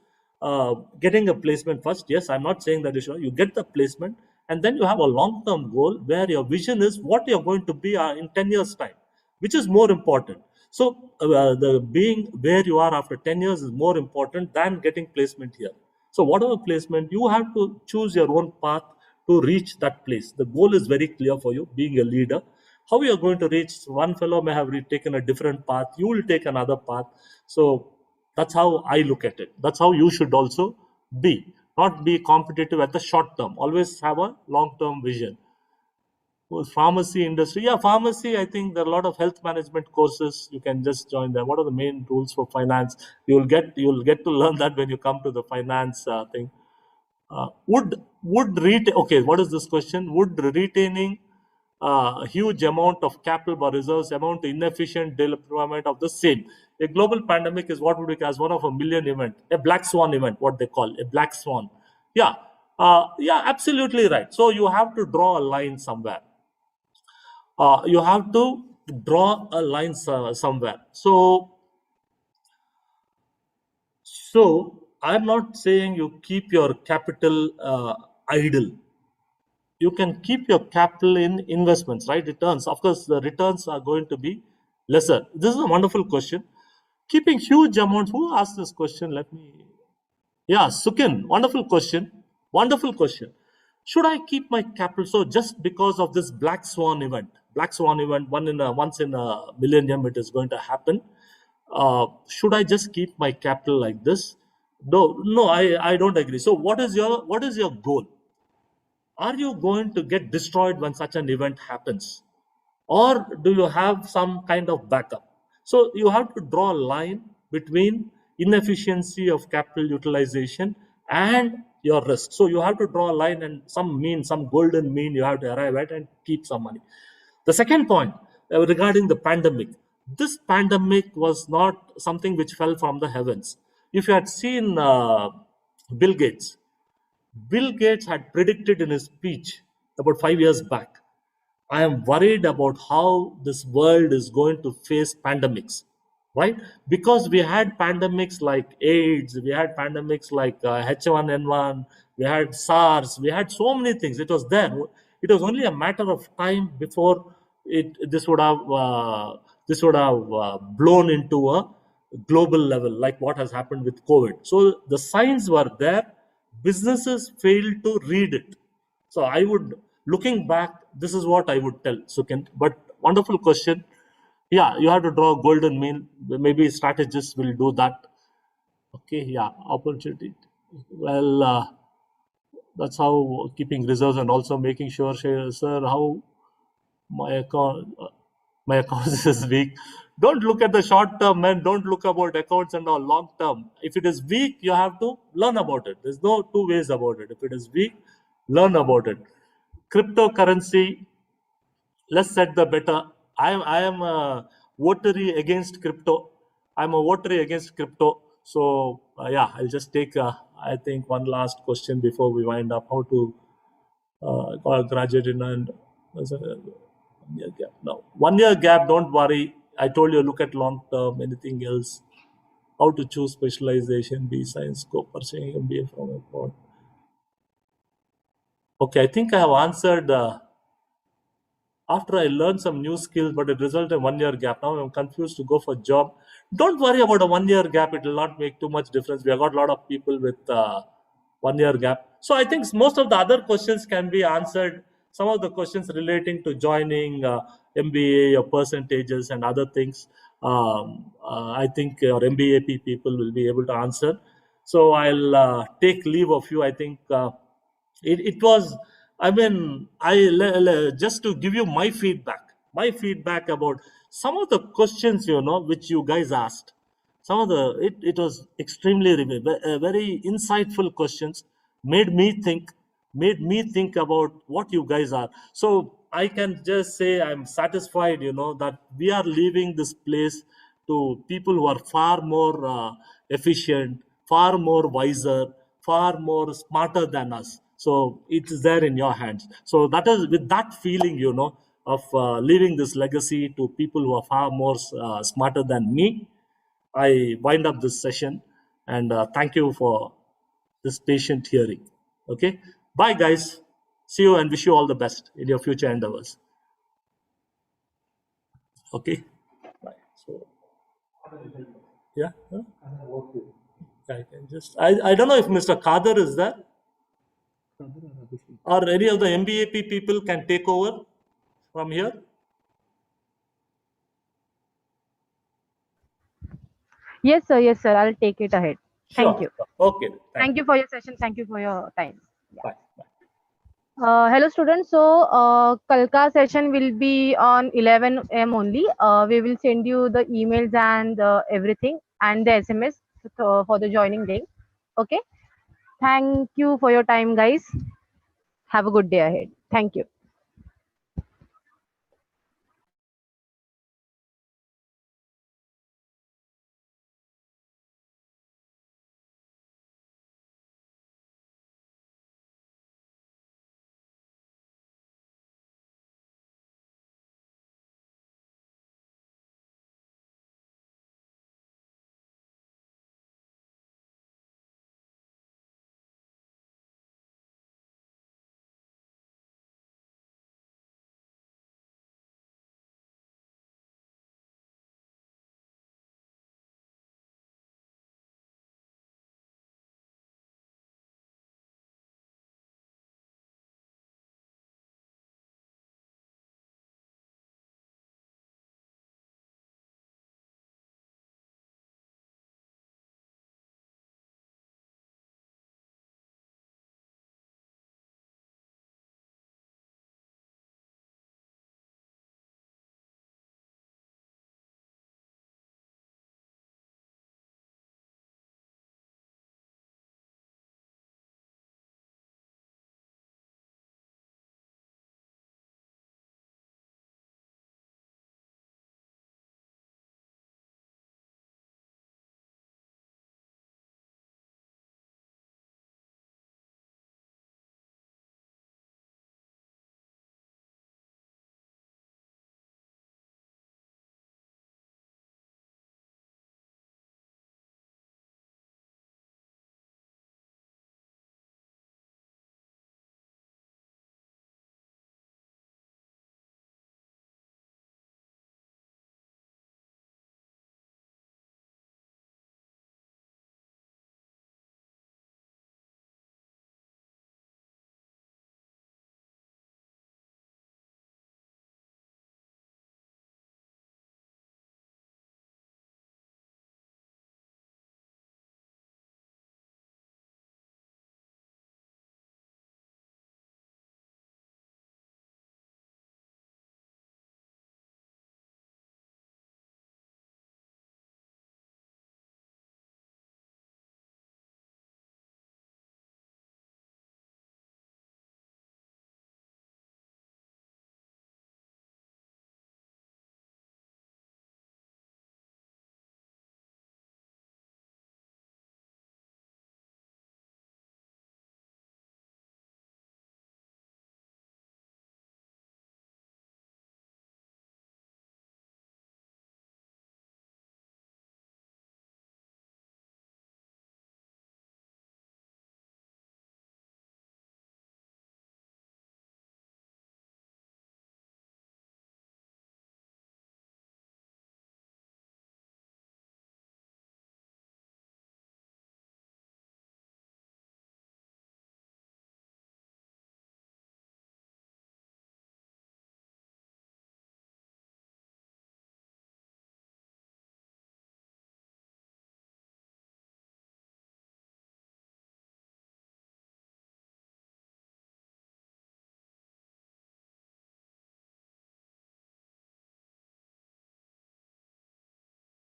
getting a placement first. Yes, I'm not saying that you get the placement, and then you have a long-term goal where your vision is what you're going to be in 10 years time, which is more important. So the being where you are after 10 years is more important than getting placement here. So whatever placement, you have to choose your own path to reach that place. The goal is very clear for you, being a leader. How you are going to reach, one fellow may have taken a different path, you will take another path. So that's how I look at it. That's how you should also be. Not be competitive at the short term. Always have a long term vision. Pharmacy industry, yeah, pharmacy. I think there are a lot of health management courses. You can just join them. What are the main rules for finance? You'll get to learn that when you come to the finance thing. Okay, what is this question? Would retaining a huge amount of capital or reserves amount to inefficient deployment of the same? A global pandemic is what would be as one of a million event, a black swan event, what they call a black swan. Yeah, yeah, absolutely right. So you have to draw a line somewhere. You have to draw a line somewhere. So I'm not saying you keep your capital idle. You can keep your capital in investments, right? Returns. Of course, the returns are going to be lesser. This is a wonderful question. Keeping huge amounts. Who asked this question? Let me. Yeah, Sukin. Wonderful question. Wonderful question. Should I keep my capital? So just because of this black swan event, once in a millennium, it is going to happen. Should I just keep my capital like this? No, I don't agree. So what is your goal? Are you going to get destroyed when such an event happens, or do you have some kind of backup? So you have to draw a line between inefficiency of capital utilization and your risk. So you have to draw a line and some golden mean you have to arrive at and keep some money. The second point regarding the pandemic, this pandemic was not something which fell from the heavens. If you had seen Bill Gates, Bill Gates had predicted in his speech about 5 years back, I am worried about how this world is going to face pandemics, right? Because we had pandemics like AIDS, we had pandemics like H1N1, we had SARS, we had so many things. It was there. It was only a matter of time before this would have blown into a global level, like what has happened with COVID. So the signs were there. Businesses failed to read it. So I would, looking back, this is what I would tell Sukin. But wonderful question. Yeah, you have to draw a golden mean. Maybe strategists will do that. Okay, yeah, opportunity. Well, that's how keeping reserves and also making sure, sir, how my account, my account is weak. Don't look at the short term, man. Don't look about accounts and all long term. If it is weak, you have to learn about it. There's no two ways about it. If it is weak, learn about it. Cryptocurrency, less said the better. I am a votary against crypto. I'm a votary against crypto. So yeah, I'll just take I think one last question before we wind up. How to graduate in and 1 year gap? No, 1 year gap, don't worry. I told you, look at long term. Anything else? How to choose specialization, B science, go pursuing MBA from abroad. Okay, I think I have answered After I learned some new skills, but it resulted in 1 year gap. Now I'm confused to go for job. Don't worry about a 1 year gap. It will not make too much difference. We have got a lot of people with 1 year gap. So I think most of the other questions can be answered. Some of the questions relating to joining MBA, your percentages and other things, I think your MBAP people will be able to answer. So I'll take leave of you. I think it was, I mean, just to give you my feedback about some of the questions, which you guys asked. Some of the, it was extremely very insightful questions, made me think about what you guys are. So I can just say I'm satisfied, that we are leaving this place to people who are far more efficient, far more wiser, far more smarter than us. So it is there in your hands. So that is with that feeling, of leaving this legacy to people who are far more smarter than me. I wind up this session, and thank you for this patient hearing. Okay, bye guys. See you and wish you all the best in your future endeavors. Okay, bye. So yeah, huh? I can just I don't know if Mr. Kader is there or any of the MBAP people can take over from here. Yes, sir. Yes, sir. I'll take it ahead. Thank Sure. you. Okay. Thank Thank you. you for your session. Thank you for your time. Yeah. Bye. Bye. Hello, students. So, Kalka session will be on 11 a.m. only. We will send you the emails and everything and the SMS for the joining link. Okay. Thank you for your time, guys. Have a good day ahead. Thank you.